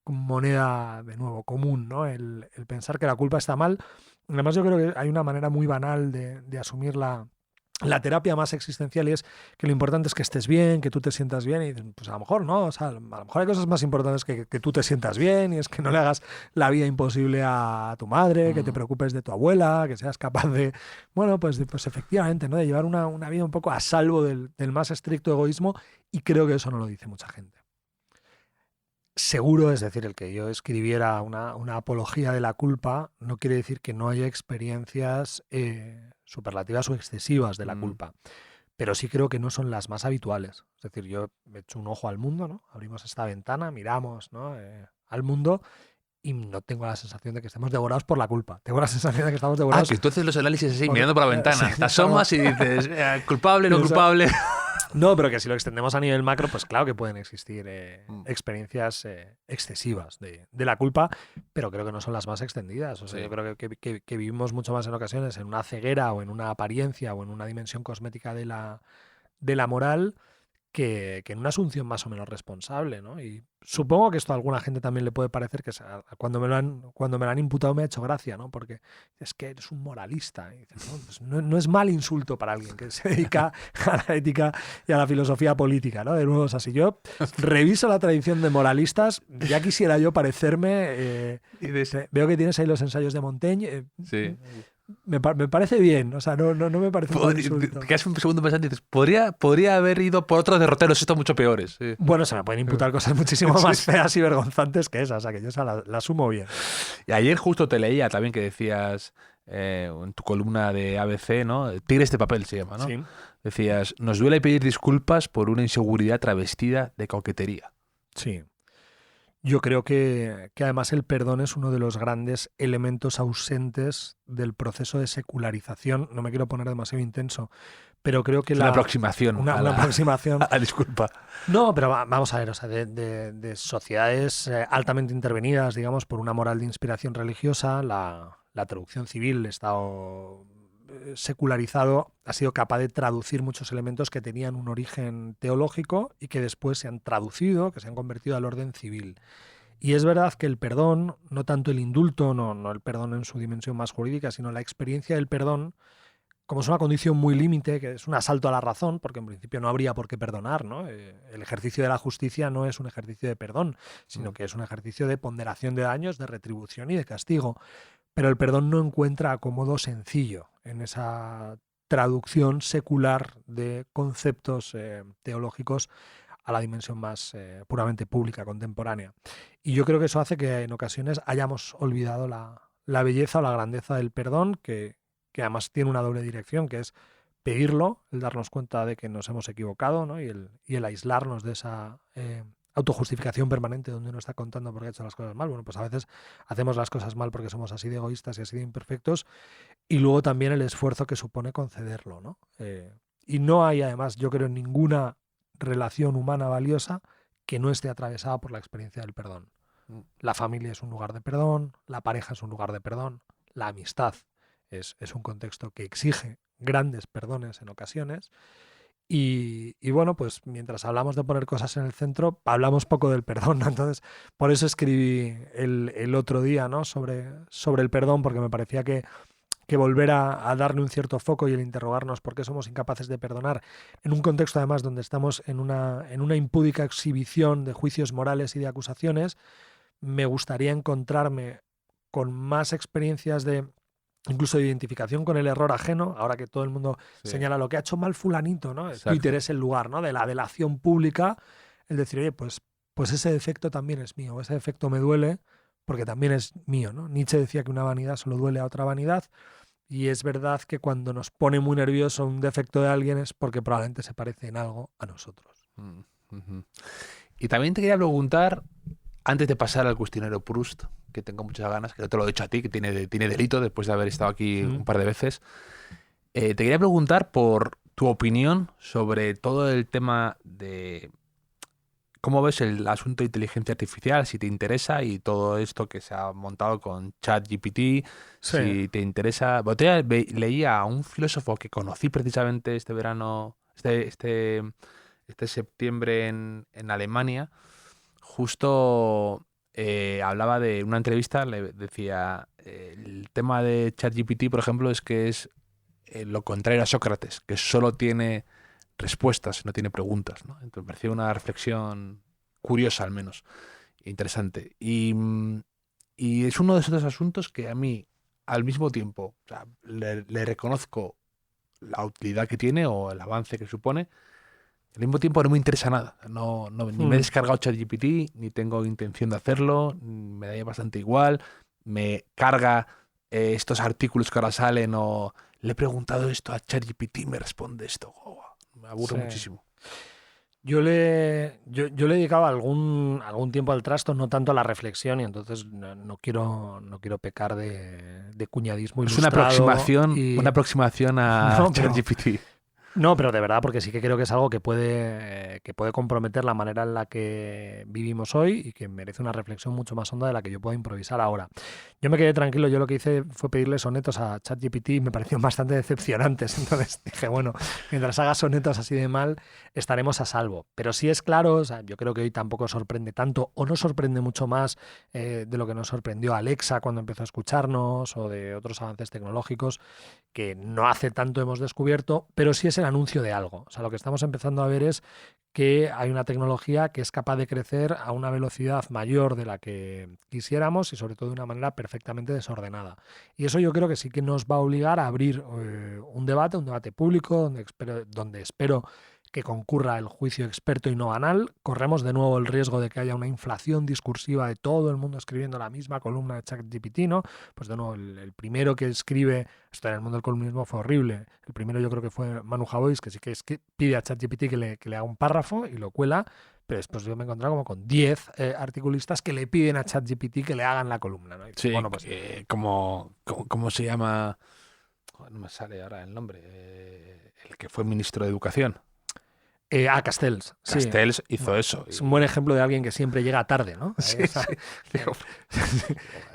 moneda, de nuevo, común, ¿no? El pensar que la culpa está mal. Además, yo creo que hay una manera muy banal de asumir la terapia más existencial, y es que lo importante es que estés bien, que tú te sientas bien, y pues a lo mejor no, o sea, a lo mejor hay cosas más importantes que tú te sientas bien, y es que no le hagas la vida imposible a tu madre, que te preocupes de tu abuela, que seas capaz de, bueno, pues efectivamente, ¿no? De llevar una vida un poco a salvo del más estricto egoísmo, y creo que eso no lo dice mucha gente. Seguro, es decir, el que yo escribiera una apología de la culpa no quiere decir que no haya experiencias superlativas o excesivas de la culpa, pero sí creo que no son las más habituales. Es decir, yo he hecho un ojo al mundo, ¿no? Abrimos esta ventana, miramos, ¿no? Al mundo, y no tengo la sensación de que estemos devorados por la culpa. Tengo la sensación de que estamos devorados... Que tú haces los análisis así, por- mirando por la ventana. sí, Te asomas y dices, culpable, no Eso- culpable. No, pero que si lo extendemos a nivel macro, pues claro que pueden existir experiencias excesivas de la culpa, pero creo que no son las más extendidas. O sea, Sí. yo creo que vivimos mucho más en ocasiones en una ceguera o en una apariencia o en una dimensión cosmética de la moral que en una asunción más o menos responsable, ¿no? Y supongo que esto a alguna gente también le puede parecer que cuando me lo han imputado me ha hecho gracia, ¿no? Porque es que eres un moralista. Y dices, no, pues no es mal insulto para alguien que se dedica a la ética y a la filosofía política, ¿no? De nuevo, o sea, si yo reviso la tradición de moralistas, ya quisiera yo parecerme... veo que tienes ahí los ensayos de Montaigne. Sí. Me parece bien, o sea, no me parece un mal insulto. Te quedas un segundo pensando y dices, podría haber ido por otros derroteros, esto mucho peores. Sí. Bueno, se me pueden imputar cosas muchísimo más feas y vergonzantes que esas, o sea, que yo la asumo bien. Y ayer justo te leía también que decías en tu columna de ABC, ¿no? Tigres de papel se llama, ¿no? Sí. Decías, nos duele pedir disculpas por una inseguridad travestida de coquetería. Sí. Yo creo que además el perdón es uno de los grandes elementos ausentes del proceso de secularización. No me quiero poner demasiado intenso, pero creo que Es una aproximación. Una a la aproximación. a la disculpa. No, pero vamos a ver, o sea, de sociedades altamente intervenidas, digamos, por una moral de inspiración religiosa, la traducción civil, el Estado secularizado ha sido capaz de traducir muchos elementos que tenían un origen teológico y que después se han traducido, que se han convertido al orden civil. Y es verdad que el perdón, no tanto el indulto, no el perdón en su dimensión más jurídica, sino la experiencia del perdón, como es una condición muy límite, que es un asalto a la razón, porque en principio no habría por qué perdonar, ¿no? El ejercicio de la justicia no es un ejercicio de perdón, sino que es un ejercicio de ponderación de daños, de retribución y de castigo. Pero el perdón no encuentra acomodo sencillo en esa traducción secular de conceptos teológicos a la dimensión más puramente pública, contemporánea. Y yo creo que eso hace que en ocasiones hayamos olvidado la belleza o la grandeza del perdón, que además tiene una doble dirección, que es pedirlo, el darnos cuenta de que nos hemos equivocado, ¿no? y el aislarnos de esa autojustificación permanente donde uno está contando por qué ha hecho las cosas mal. Bueno, pues a veces hacemos las cosas mal porque somos así de egoístas y así de imperfectos, y luego también el esfuerzo que supone concederlo, ¿no? Y no hay, además, yo creo, ninguna relación humana valiosa que no esté atravesada por la experiencia del perdón. La familia es un lugar de perdón, la pareja es un lugar de perdón, la amistad es un contexto que exige grandes perdones en ocasiones. Y bueno, pues mientras hablamos de poner cosas en el centro, hablamos poco del perdón, ¿no? Entonces, por eso escribí el otro día, ¿no? sobre el perdón, porque me parecía que volver a darle un cierto foco y el interrogarnos por qué somos incapaces de perdonar, en un contexto además donde estamos en una impúdica exhibición de juicios morales y de acusaciones, me gustaría encontrarme con más experiencias de incluso de identificación con el error ajeno, ahora que todo el mundo señala lo que ha hecho mal fulanito, ¿no? Exacto. Twitter es el lugar, ¿no? De la delación pública, el decir, oye, pues ese defecto también es mío, ese defecto me duele porque también es mío, ¿no? Nietzsche decía que una vanidad solo duele a otra vanidad, y es verdad que cuando nos pone muy nervioso un defecto de alguien es porque probablemente se parece en algo a nosotros. Y también te quería preguntar, antes de pasar al cuestionario Proust, que tengo muchas ganas, que no te lo he dicho a ti, que tiene delito después de haber estado aquí un par de veces, te quería preguntar por tu opinión sobre todo el tema de cómo ves el asunto de inteligencia artificial, si te interesa, y todo esto que se ha montado con ChatGPT, si te interesa. Leía a un filósofo que conocí precisamente este verano, este septiembre en Alemania, justo hablaba de una entrevista, le decía, el tema de ChatGPT, por ejemplo, es que es lo contrario a Sócrates, que solo tiene respuestas, no tiene preguntas, ¿no? Entonces me pareció una reflexión curiosa, al menos, interesante. Y es uno de esos asuntos que a mí, al mismo tiempo, o sea, le reconozco la utilidad que tiene o el avance que supone. Al mismo tiempo no me interesa nada. Ni me he descargado ChatGPT, ni tengo intención de hacerlo, me da bastante igual. Me carga estos artículos que ahora salen, o le he preguntado esto a ChatGPT y me responde esto. Me aburre muchísimo. Yo le he dedicado algún tiempo al trasto, no tanto a la reflexión, y entonces no quiero pecar de cuñadismo Es ilustrado. una aproximación a No, pero, ChatGPT. no, pero de verdad, porque sí que creo que es algo que puede comprometer la manera en la que vivimos hoy y que merece una reflexión mucho más honda de la que yo puedo improvisar ahora. Yo me quedé tranquilo, yo lo que hice fue pedirle sonetos a ChatGPT y me parecieron bastante decepcionantes. Entonces dije, bueno, mientras haga sonetos así de mal, estaremos a salvo. Pero sí es claro, o sea, yo creo que hoy tampoco sorprende tanto o no sorprende mucho más de lo que nos sorprendió Alexa cuando empezó a escucharnos o de otros avances tecnológicos que no hace tanto hemos descubierto, pero sí es el anuncio de algo. O sea, lo que estamos empezando a ver es que hay una tecnología que es capaz de crecer a una velocidad mayor de la que quisiéramos y sobre todo de una manera perfectamente desordenada. Y eso yo creo que sí que nos va a obligar a abrir un debate público, donde espero que concurra el juicio experto y no banal. Corremos de nuevo el riesgo de que haya una inflación discursiva de todo el mundo escribiendo la misma columna de ChatGPT, ¿no? Pues de nuevo, el primero que escribe, esto en el mundo del columnismo fue horrible, el primero yo creo que fue Manu Javois, que sí que pide a ChatGPT que le haga un párrafo y lo cuela, pero después yo me he encontrado como con 10 articulistas que le piden a ChatGPT que le hagan la columna, ¿no? Y Sí, bueno, pues ¿cómo se llama? Joder, no me sale ahora el nombre. El que fue ministro de Educación. Castells. Sí. Castells hizo Bueno, eso. es un buen ejemplo de alguien que siempre llega tarde, ¿no? Sí, Esa- sí. Digo,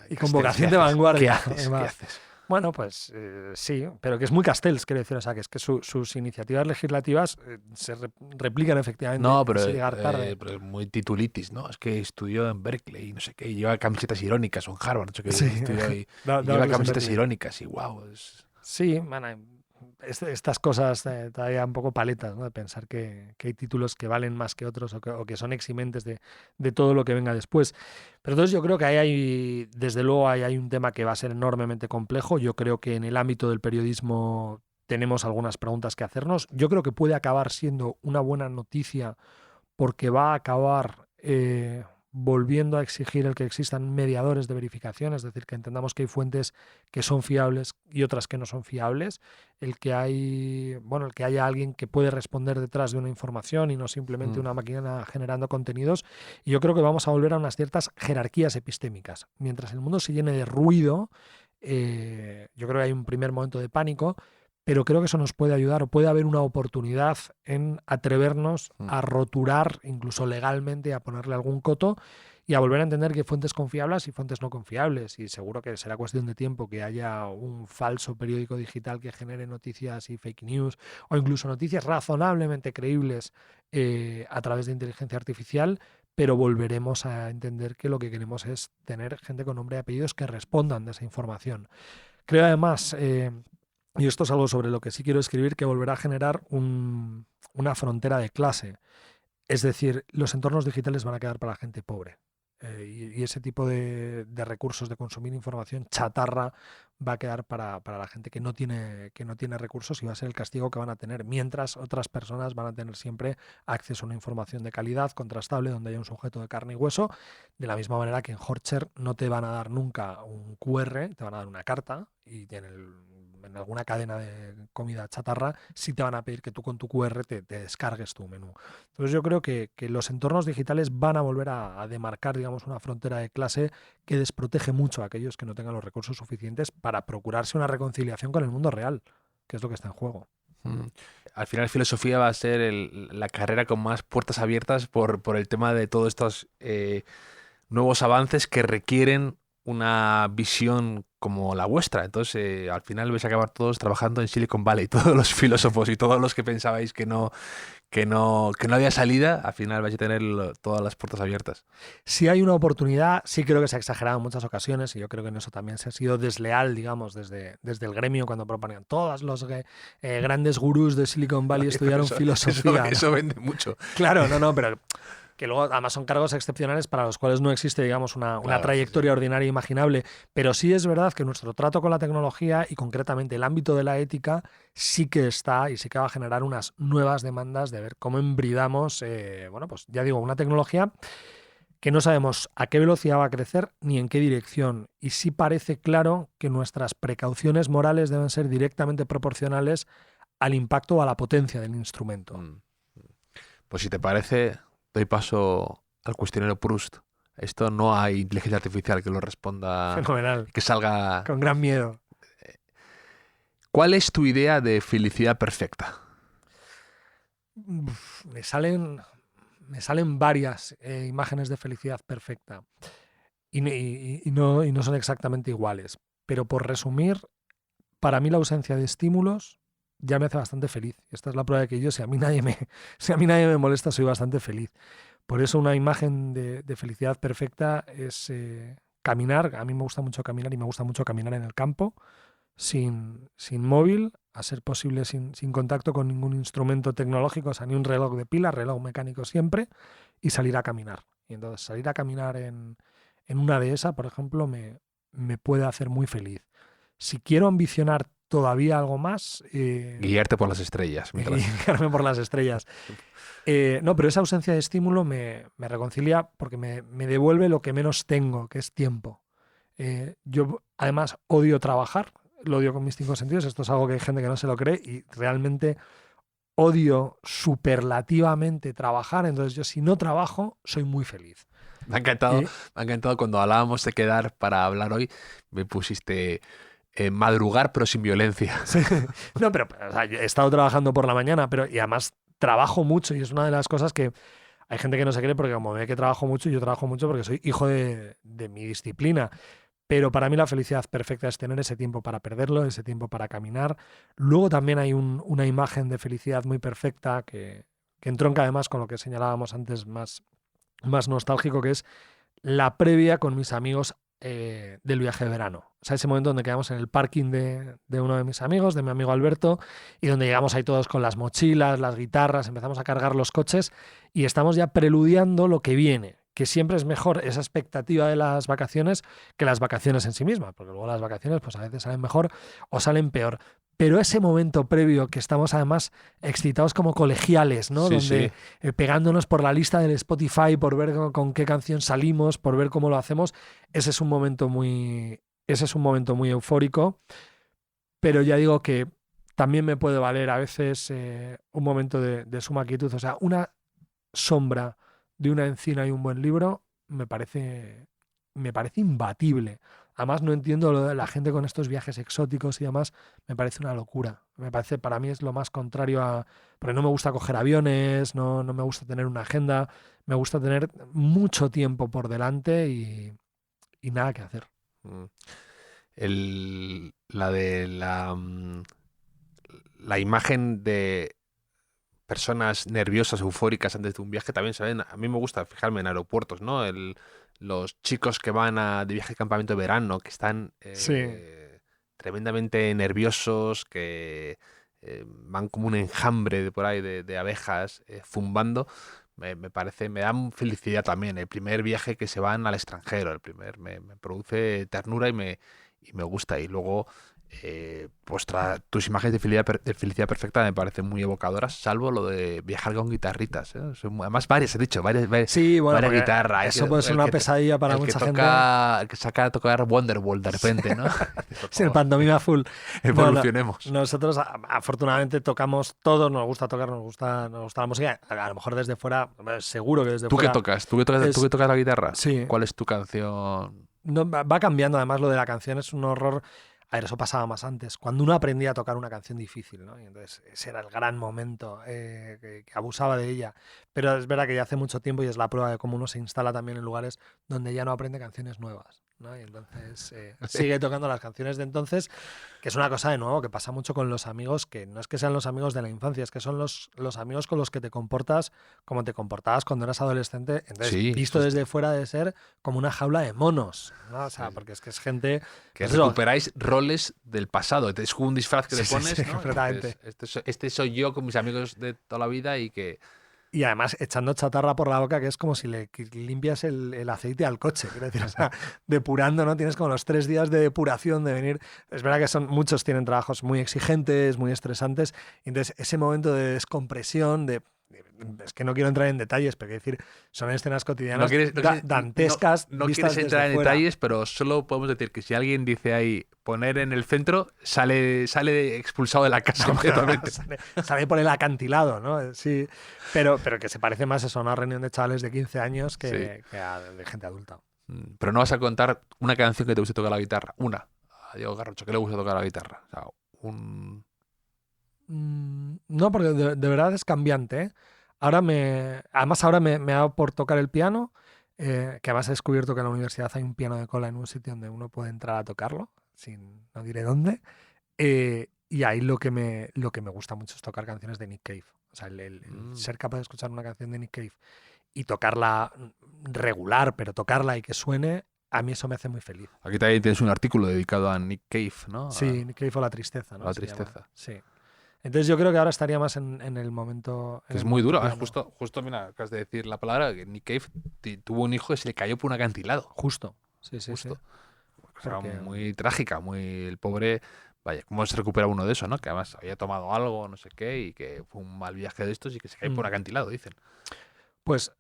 y con vocación ¿qué de haces? vanguardia. ¿Qué haces? ¿Qué además. haces? Bueno, pues sí, pero que es muy Castells, quiero decir, o sea, que es que sus iniciativas legislativas se replican efectivamente No, en ese llegar tarde. pero es muy titulitis, ¿no? Es que estudió en Berkeley y no sé qué, y lleva camisetas irónicas, o en Harvard, no sé qué, Sí, estudió y da lleva clase en camisetas Berkeley. irónicas y wow, Sí, bueno, estas cosas todavía un poco paletas, ¿no? De pensar que hay títulos que valen más que otros o que son eximentes de todo lo que venga después. Pero entonces yo creo que ahí hay, desde luego, ahí hay un tema que va a ser enormemente complejo. Yo creo que en el ámbito del periodismo tenemos algunas preguntas que hacernos. Yo creo que puede acabar siendo una buena noticia porque va a acabar volviendo a exigir el que existan mediadores de verificación, es decir, que entendamos que hay fuentes que son fiables y otras que no son fiables, el que haya alguien que puede responder detrás de una información y no simplemente una máquina generando contenidos. Y yo creo que vamos a volver a unas ciertas jerarquías epistémicas. Mientras el mundo se llene de ruido, yo creo que hay un primer momento de pánico, pero creo que eso nos puede ayudar o puede haber una oportunidad en atrevernos a roturar, incluso legalmente, a ponerle algún coto y a volver a entender que hay fuentes confiables y fuentes no confiables. Y seguro que será cuestión de tiempo que haya un falso periódico digital que genere noticias y fake news o incluso noticias razonablemente creíbles a través de inteligencia artificial, pero volveremos a entender que lo que queremos es tener gente con nombre y apellidos que respondan de esa información. Creo además... y esto es algo sobre lo que sí quiero escribir, que volverá a generar una frontera de clase. Es decir, los entornos digitales van a quedar para la gente pobre. Y ese tipo de recursos de consumir información chatarra va a quedar para la gente que no tiene recursos y va a ser el castigo que van a tener, mientras otras personas van a tener siempre acceso a una información de calidad, contrastable, donde haya un sujeto de carne y hueso, de la misma manera que en Horcher no te van a dar nunca un QR, te van a dar una carta y en alguna cadena de comida chatarra sí te van a pedir que tú con tu QR te descargues tu menú. Entonces yo creo que los entornos digitales van a volver a demarcar, digamos, una frontera de clase que desprotege mucho a aquellos que no tengan los recursos suficientes para procurarse una reconciliación con el mundo real, que es lo que está en juego. Al final filosofía va a ser la carrera con más puertas abiertas por el tema de todos estos nuevos avances que requieren una visión como la vuestra. Entonces, al final vais a acabar todos trabajando en Silicon Valley. Todos los filósofos y todos los que pensabais que no había salida, al final vais a tener todas las puertas abiertas. Si hay una oportunidad, sí creo que se ha exagerado en muchas ocasiones y yo creo que en eso también se ha sido desleal, digamos, desde el gremio cuando proponían todos los grandes gurús de Silicon Valley estudiaron filosofía. Eso vende mucho. Claro, no, pero que luego además son cargos excepcionales para los cuales no existe, digamos, una trayectoria ordinaria imaginable. Pero sí es verdad que nuestro trato con la tecnología y concretamente el ámbito de la ética sí que está y sí que va a generar unas nuevas demandas de ver cómo embridamos, pues ya digo, una tecnología que no sabemos a qué velocidad va a crecer ni en qué dirección. Y sí parece claro que nuestras precauciones morales deben ser directamente proporcionales al impacto o a la potencia del instrumento. Pues si te parece, doy paso al cuestionario Proust. Esto no hay inteligencia artificial que lo responda, Fenomenal. que salga. Con gran miedo. ¿Cuál es tu idea de felicidad perfecta? Me salen varias imágenes de felicidad perfecta y no son exactamente iguales. Pero por resumir, para mí la ausencia de estímulos ya me hace bastante feliz. Esta es la prueba de que yo, si a mí nadie me molesta, soy bastante feliz. Por eso una imagen de felicidad perfecta es caminar. A mí me gusta mucho caminar y me gusta mucho caminar en el campo, sin móvil, a ser posible sin contacto con ningún instrumento tecnológico, o sea, ni un reloj de pila, reloj mecánico siempre, y salir a caminar. Y entonces salir a caminar en una dehesa, por ejemplo, me puede hacer muy feliz. Si quiero ambicionar todavía algo más... Guiarte por las estrellas. Guiarme por las estrellas. No, pero esa ausencia de estímulo me reconcilia porque me devuelve lo que menos tengo, que es tiempo. Yo, además, odio trabajar. Lo odio con mis 5 sentidos. Esto es algo que hay gente que no se lo cree y realmente odio superlativamente trabajar. Entonces yo, si no trabajo, soy muy feliz. Me ha encantado cuando hablábamos de quedar para hablar hoy, me pusiste madrugar pero sin violencia. Sí. No, pero o sea, he estado trabajando por la mañana, y además trabajo mucho y es una de las cosas que hay gente que no se cree porque como ve que trabajo mucho, yo trabajo mucho porque soy hijo de mi disciplina. Pero para mí la felicidad perfecta es tener ese tiempo para perderlo, ese tiempo para caminar. Luego también hay una imagen de felicidad muy perfecta que entronca además con lo que señalábamos antes, más nostálgico, que es la previa con mis amigos del viaje de verano. O sea, ese momento donde quedamos en el parking de uno de mis amigos, de mi amigo Alberto, y donde llegamos ahí todos con las mochilas, las guitarras, empezamos a cargar los coches y estamos ya preludiando lo que viene. Que siempre es mejor esa expectativa de las vacaciones que las vacaciones en sí mismas, porque luego las vacaciones pues a veces salen mejor o salen peor. Pero ese momento previo que estamos además excitados como colegiales, ¿no? Sí, Donde pegándonos por la lista del Spotify, por ver con qué canción salimos, por ver cómo lo hacemos, ese es un momento muy eufórico. Pero ya digo que también me puede valer a veces un momento de suma quietud. O sea, una sombra de una encina y un buen libro me parece imbatible. Además no entiendo lo de la gente con estos viajes exóticos y demás, me parece una locura. Para mí es lo más contrario a... Porque no me gusta coger aviones, no me gusta tener una agenda, me gusta tener mucho tiempo por delante y nada que hacer. La imagen de personas nerviosas, eufóricas antes de un viaje también, ¿saben? A mí me gusta fijarme en aeropuertos, ¿no? Los chicos que van de viaje de campamento de verano, que están tremendamente nerviosos, que van como un enjambre de por ahí de abejas zumbando. Me da felicidad también. El primer viaje que se van al extranjero, me produce ternura y me gusta. Y luego tus imágenes de felicidad perfecta me parecen muy evocadoras, salvo lo de viajar con guitarritas, ¿eh? Además varias, he dicho, varias sí, bueno, varias guitarras. Eso puede ser una pesadilla para mucha gente. El que saca a tocar Wonderwall de repente, ¿no? Sí, el pantomima full. Evolucionemos. Nosotros afortunadamente tocamos todos, nos gusta tocar, nos gusta la música. A lo mejor desde fuera, seguro que desde fuera. ¿Tú qué tocas? ¿Tú que tocas la guitarra? Sí. ¿Cuál es tu canción? No, va cambiando, además lo de la canción es un horror. A ver, eso pasaba más antes. Cuando uno aprendía a tocar una canción difícil, ¿no? Y entonces ese era el gran momento que abusaba de ella. Pero es verdad que ya hace mucho tiempo y es la prueba de cómo uno se instala también en lugares donde ya no aprende canciones nuevas, ¿no? Y entonces sigue tocando las canciones de entonces, que es una cosa de nuevo que pasa mucho con los amigos, que no es que sean los amigos de la infancia, es que son los amigos con los que te comportas como te comportabas cuando eras adolescente. Entonces, sí, visto desde fuera de ser como una jaula de monos, ¿no? O sea, sí. Porque es que es gente... Que recuperáis roles del pasado. Es como un disfraz que te pones, sí, ¿no? Completamente. Este soy yo con mis amigos de toda la vida y que... Y además echando chatarra por la boca, que es como si le limpias el aceite al coche. Quiero decir, o sea, depurando, ¿no? Tienes como los 3 días de depuración de venir. Es verdad que muchos tienen trabajos muy exigentes, muy estresantes. Y entonces ese momento de descompresión, de Es que no quiero entrar en detalles, pero quiero decir, son escenas cotidianas dantescas. No vistas quieres entrar desde en fuera. detalles, pero solo podemos decir que si alguien dice ahí poner en el centro, sale expulsado de la casa completamente. Sale por el acantilado, ¿no? Sí, pero que se parece más eso a una reunión de chavales de 15 años que a de gente adulta. Pero no vas a contar una canción que te guste tocar la guitarra. Una. A Diego Garrocho, que le gusta tocar la guitarra. O sea, No, porque de verdad es cambiante, ¿eh? Además ahora me ha dado por tocar el piano, que además he descubierto que en la universidad hay un piano de cola en un sitio donde uno puede entrar a tocarlo, no diré dónde. Y ahí lo que me gusta mucho es tocar canciones de Nick Cave. O sea, el ser capaz de escuchar una canción de Nick Cave y tocarla regular, pero tocarla y que suene, a mí eso me hace muy feliz. Aquí también tienes un artículo dedicado a Nick Cave, ¿no? Sí, Nick Cave o La Tristeza, ¿no? La Tristeza. Sí. Entonces yo creo que ahora estaría más en el momento... Que es muy duro. Justo, mira, acabas de decir la palabra, que Nick Cave tuvo un hijo que se le cayó por un acantilado. Justo. Sí. O sea, Porque... muy trágica, el pobre... Vaya, ¿cómo se recupera uno de eso, no? Que además había tomado algo, no sé qué, y que fue un mal viaje de estos y que se cayó por un acantilado, dicen. Pues,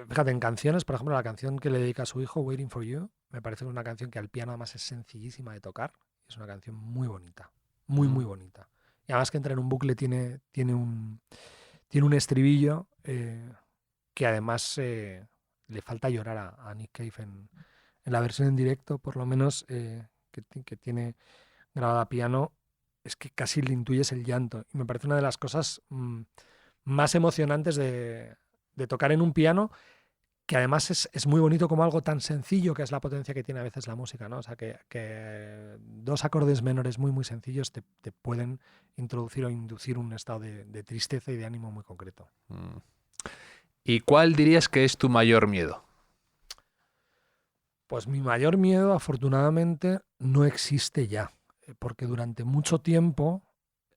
fíjate, en canciones, por ejemplo, la canción que le dedica a su hijo, Waiting for You, me parece que es una canción que al piano además es sencillísima de tocar. Es una canción muy bonita. Muy bonita. Y además que entra en un bucle, tiene un estribillo que además le falta llorar a Nick Cave en la versión en directo, por lo menos que tiene grabada a piano, es que casi le intuyes el llanto. Y me parece una de las cosas más emocionantes de tocar en un piano, que además es muy bonito como algo tan sencillo, que es la potencia que tiene a veces la música, ¿no? O sea, que dos acordes menores muy sencillos te pueden introducir o inducir un estado de tristeza y de ánimo muy concreto. ¿Y cuál dirías que es tu mayor miedo? Pues mi mayor miedo, afortunadamente, no existe ya, porque durante mucho tiempo,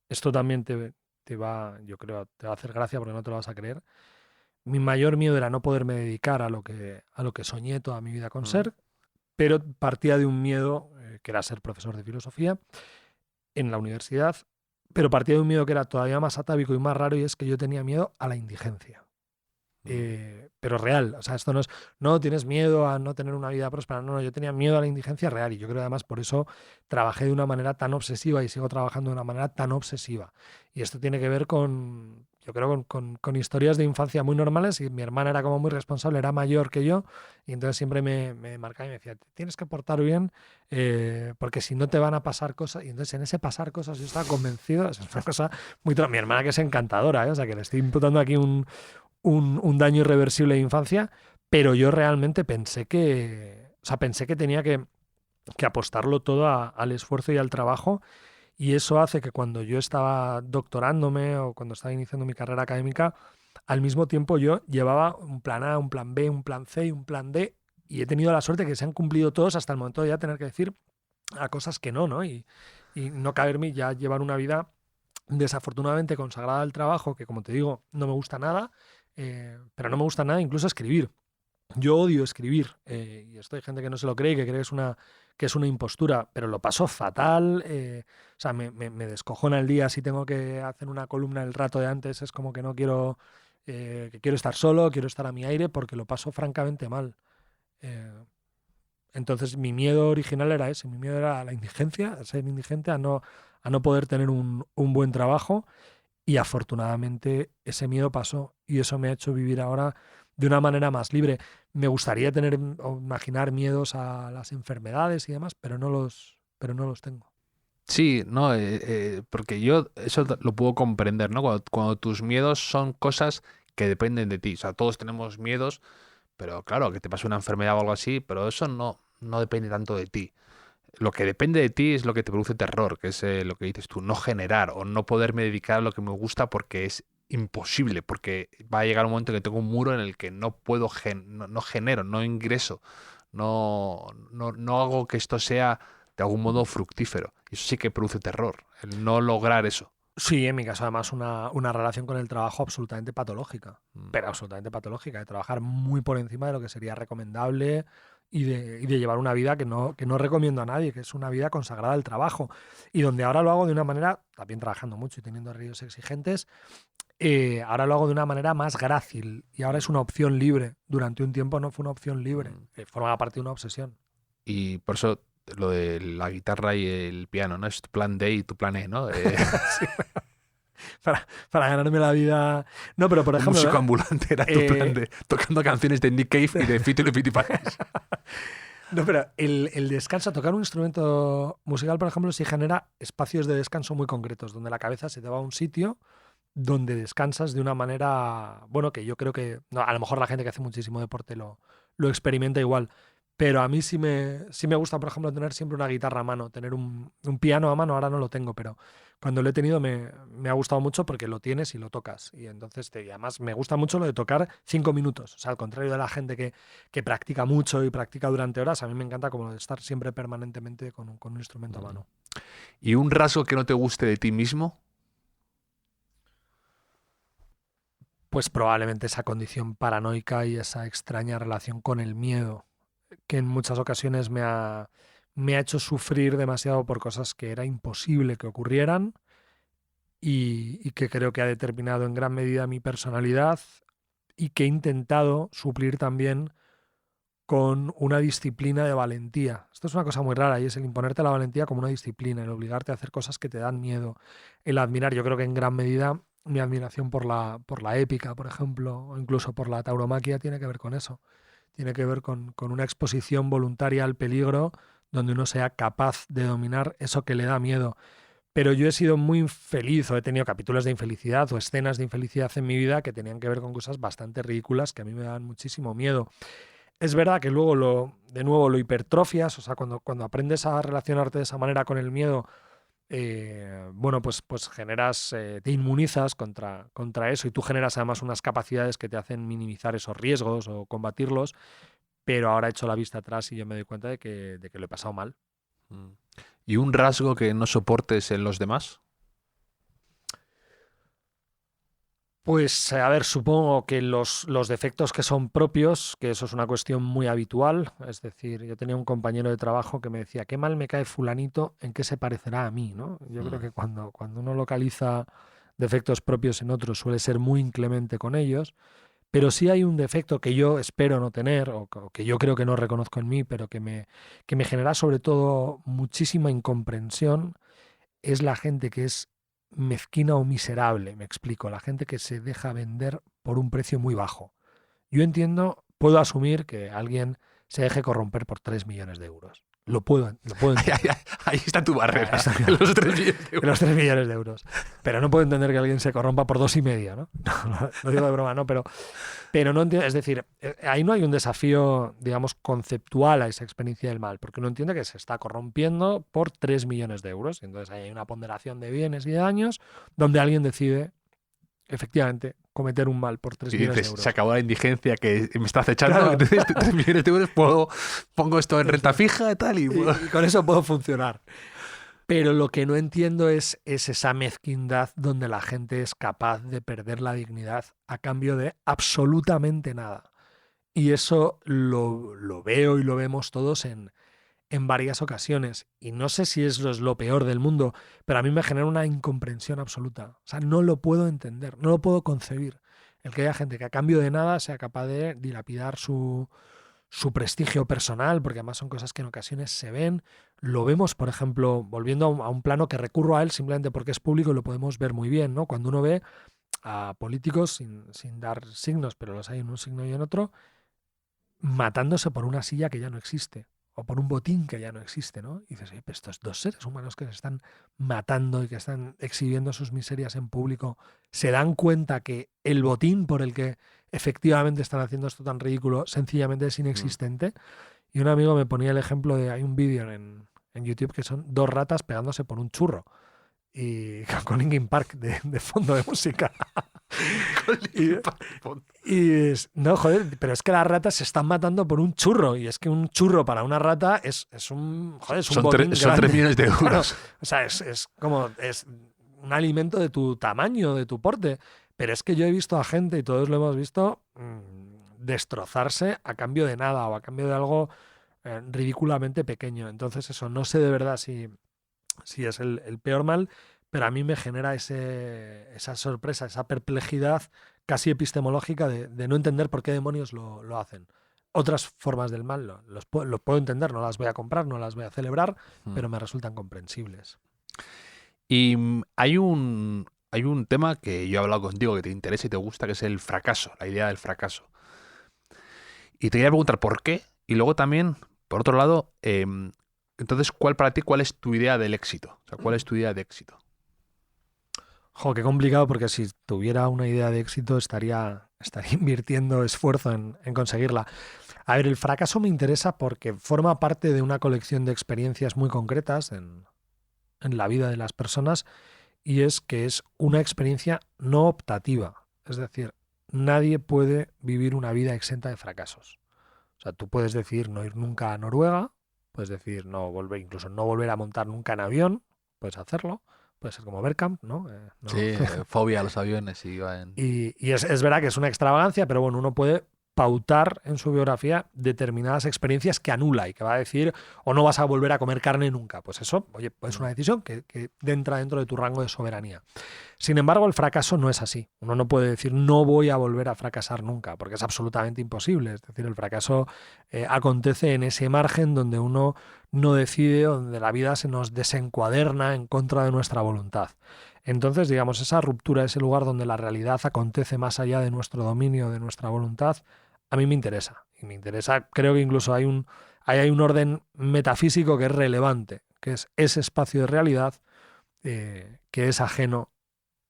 esto también te va, yo creo, te va a hacer gracia porque no te lo vas a creer. Mi mayor miedo era no poderme dedicar a lo que soñé toda mi vida con ser, pero partía de un miedo que era ser profesor de filosofía en la universidad, pero partía de un miedo que era todavía más atávico y más raro, y es que yo tenía miedo a la indigencia. Pero real, o sea, esto no es, no tienes miedo a no tener una vida próspera, no, yo tenía miedo a la indigencia real, y yo creo que además por eso trabajé de una manera tan obsesiva y sigo trabajando de una manera tan obsesiva. Y esto tiene que ver con historias de infancia muy normales, y mi hermana era como muy responsable, era mayor que yo, y entonces siempre me marcaba y me decía, tienes que portar bien, porque si no te van a pasar cosas. Y entonces en ese pasar cosas yo estaba convencido, es una cosa muy... Mi hermana, que es encantadora, o sea, que le estoy imputando aquí un daño irreversible de infancia, pero yo realmente pensé que tenía que apostarlo todo al esfuerzo y al trabajo, y eso hace que cuando yo estaba doctorándome o cuando estaba iniciando mi carrera académica, al mismo tiempo yo llevaba un plan A, un plan B, un plan C y un plan D, y he tenido la suerte que se han cumplido todos hasta el momento de ya tener que decir a cosas que no, y no caerme y ya llevar una vida desafortunadamente consagrada al trabajo, que como te digo, no me gusta nada. Pero no me gusta nada incluso escribir. Yo odio escribir, y esto hay gente que no se lo cree, que cree que es una impostura, pero lo paso fatal. O sea, me descojona el día si tengo que hacer una columna el rato de antes. Es como que no quiero, que quiero estar solo, quiero estar a mi aire, porque lo paso francamente mal. Entonces mi miedo original era ese, mi miedo era a la indigencia, a ser indigente, a no poder tener un buen trabajo. Y afortunadamente ese miedo pasó, y eso me ha hecho vivir ahora de una manera más libre. Me gustaría tener o imaginar miedos a las enfermedades y demás, pero no los tengo. Sí, no, porque yo eso lo puedo comprender, ¿no? Cuando tus miedos son cosas que dependen de ti. O sea, todos tenemos miedos, pero claro, que te pase una enfermedad o algo así, pero eso no depende tanto de ti. Lo que depende de ti es lo que te produce terror, que es lo que dices tú, no generar o no poderme dedicar a lo que me gusta porque es imposible, porque va a llegar un momento que tengo un muro en el que no puedo, no genero, no ingreso, no hago que esto sea de algún modo fructífero. Y eso sí que produce terror, el no lograr eso. Sí, en mi caso además una relación con el trabajo absolutamente patológica, pero absolutamente patológica, de trabajar muy por encima de lo que sería recomendable, y de llevar una vida que no recomiendo a nadie, que es una vida consagrada al trabajo, y donde ahora lo hago de una manera, también trabajando mucho y teniendo horarios exigentes, Ahora lo hago de una manera más grácil y ahora es una opción libre. Durante un tiempo no fue una opción libre, formaba parte de una obsesión. Y por eso lo de la guitarra y el piano, ¿no? Es tu plan D y tu plan E, ¿no? Sí, para ganarme la vida. No, pero por Un ejemplo. músico ambulante era tu plan D, tocando canciones de Nick Cave y de Fito y los Fitipaldis. No, pero el descanso, tocar un instrumento musical, por ejemplo, sí genera espacios de descanso muy concretos, donde la cabeza se te va a un sitio donde descansas de una manera, bueno, que yo creo que, no, a lo mejor la gente que hace muchísimo deporte lo experimenta igual, pero a mí sí me gusta, por ejemplo, tener siempre una guitarra a mano, tener un piano a mano, ahora no lo tengo, pero cuando lo he tenido me ha gustado mucho porque lo tienes y lo tocas, y entonces y además me gusta mucho lo de tocar 5 minutos, o sea, al contrario de la gente que practica mucho y practica durante horas, a mí me encanta como lo de estar siempre permanentemente con un instrumento a mano. ¿Y un rasgo que no te guste de ti mismo? Pues probablemente esa condición paranoica y esa extraña relación con el miedo, que en muchas ocasiones me ha hecho sufrir demasiado por cosas que era imposible que ocurrieran y que creo que ha determinado en gran medida mi personalidad y que he intentado suplir también con una disciplina de valentía. Esto es una cosa muy rara y es el imponerte la valentía como una disciplina, el obligarte a hacer cosas que te dan miedo, el admirar. Yo creo que en gran medida mi admiración por la épica, por ejemplo, o incluso por la tauromaquia tiene que ver con eso. Tiene que ver con una exposición voluntaria al peligro donde uno sea capaz de dominar eso que le da miedo. Pero yo he sido muy infeliz o he tenido capítulos de infelicidad o escenas de infelicidad en mi vida que tenían que ver con cosas bastante ridículas que a mí me daban muchísimo miedo. Es verdad que luego de nuevo lo hipertrofias, o sea, cuando aprendes a relacionarte de esa manera con el miedo, bueno, pues generas, te inmunizas contra eso y tú generas además unas capacidades que te hacen minimizar esos riesgos o combatirlos, pero ahora he hecho la vista atrás y yo me doy cuenta de que lo he pasado mal. ¿Y un rasgo que no soportes en los demás? Pues a ver, supongo que los defectos que son propios, que eso es una cuestión muy habitual, es decir, yo tenía un compañero de trabajo que me decía, qué mal me cae fulanito, ¿en qué se parecerá a mí? ¿No? Yo creo que cuando uno localiza defectos propios en otros suele ser muy inclemente con ellos, pero sí hay un defecto que yo espero no tener o que yo creo que no reconozco en mí, pero que me genera sobre todo muchísima incomprensión, es la gente que es mezquina o miserable, me explico, la gente que se deja vender por un precio muy bajo. Yo entiendo, puedo asumir que alguien se deje corromper por 3 millones de euros. Lo puedo entender. Ahí está tu barrera, Ahí está. los 3 millones de euros. Los 3 millones de euros. Pero no puedo entender que alguien se corrompa por 2,5, ¿no? No digo de broma, ¿no? Pero no entiendo, es decir, ahí no hay un desafío, digamos, conceptual a esa experiencia del mal, porque uno entiende que se está corrompiendo por 3 millones de euros. Y entonces ahí hay una ponderación de bienes y de daños donde alguien decide, efectivamente, cometer un mal por 3 Y millones de dices, euros. se acabó la indigencia que me está acechando, Claro. entonces 3 millones de euros pongo esto en renta fija y tal. Y con eso puedo funcionar. Pero lo que no entiendo es esa mezquindad donde la gente es capaz de perder la dignidad a cambio de absolutamente nada. Y eso lo veo y lo vemos todos en varias ocasiones. Y no sé si eso es lo peor del mundo, pero a mí me genera una incomprensión absoluta. O sea, no lo puedo entender, no lo puedo concebir. El que haya gente que a cambio de nada sea capaz de dilapidar su prestigio personal, porque además son cosas que en ocasiones se ven. Lo vemos, por ejemplo, volviendo a un plano que recurro a él simplemente porque es público y lo podemos ver muy bien, ¿no? Cuando uno ve a políticos, sin dar signos, pero los hay en un signo y en otro, matándose por una silla que ya no existe o por un botín que ya no existe, ¿no? Y dices, pero estos dos seres humanos que se están matando y que están exhibiendo sus miserias en público, ¿se dan cuenta que el botín por el que efectivamente están haciendo esto tan ridículo sencillamente es inexistente? Y un amigo me ponía el ejemplo de, hay un vídeo en YouTube que son 2 ratas pegándose por un churro y con Linkin Park de fondo de música. No, joder, pero es que las ratas se están matando por un churro y es que un churro para una rata es un botín son 3 millones de euros. Claro, o sea, es como es un alimento de tu tamaño, de tu porte. Pero es que yo he visto a gente, y todos lo hemos visto, destrozarse a cambio de nada o a cambio de algo ridículamente pequeño. Entonces eso, no sé de verdad si es el peor mal, pero a mí me genera esa sorpresa, esa perplejidad casi epistemológica de no entender por qué demonios lo hacen. Otras formas del mal los puedo entender, no las voy a comprar, no las voy a celebrar, pero me resultan comprensibles. Y hay un tema que yo he hablado contigo que te interesa y te gusta, que es el fracaso, la idea del fracaso. Y te quería preguntar por qué, y luego también, por otro lado, entonces, ¿cuál es tu idea del éxito? O sea, ¿cuál es tu idea de éxito? Jo, qué complicado, porque si tuviera una idea de éxito estaría invirtiendo esfuerzo en conseguirla. A ver, el fracaso me interesa porque forma parte de una colección de experiencias muy concretas en la vida de las personas, y es que es una experiencia no optativa. Es decir, nadie puede vivir una vida exenta de fracasos. O sea, tú puedes decidir no ir nunca a Noruega, puedes decir incluso no volver a montar nunca en avión, puedes hacerlo. Puede ser como Bergkamp, ¿no? No. Sí, fobia a los aviones. Y es verdad que es una extravagancia, pero bueno, uno puede pautar en su biografía determinadas experiencias que anula y que va a decir, o no vas a volver a comer carne nunca. Pues eso, oye, es una decisión que entra dentro de tu rango de soberanía. Sin embargo, el fracaso no es así. Uno no puede decir, no voy a volver a fracasar nunca, porque es absolutamente imposible. Es decir, el fracaso acontece en ese margen donde uno no decide, donde la vida se nos desencuaderna en contra de nuestra voluntad. Entonces, digamos, esa ruptura, ese lugar donde la realidad acontece más allá de nuestro dominio, de nuestra voluntad, a mí me interesa. Y me interesa, creo que incluso hay un metafísico que es relevante, que es ese espacio de realidad que es ajeno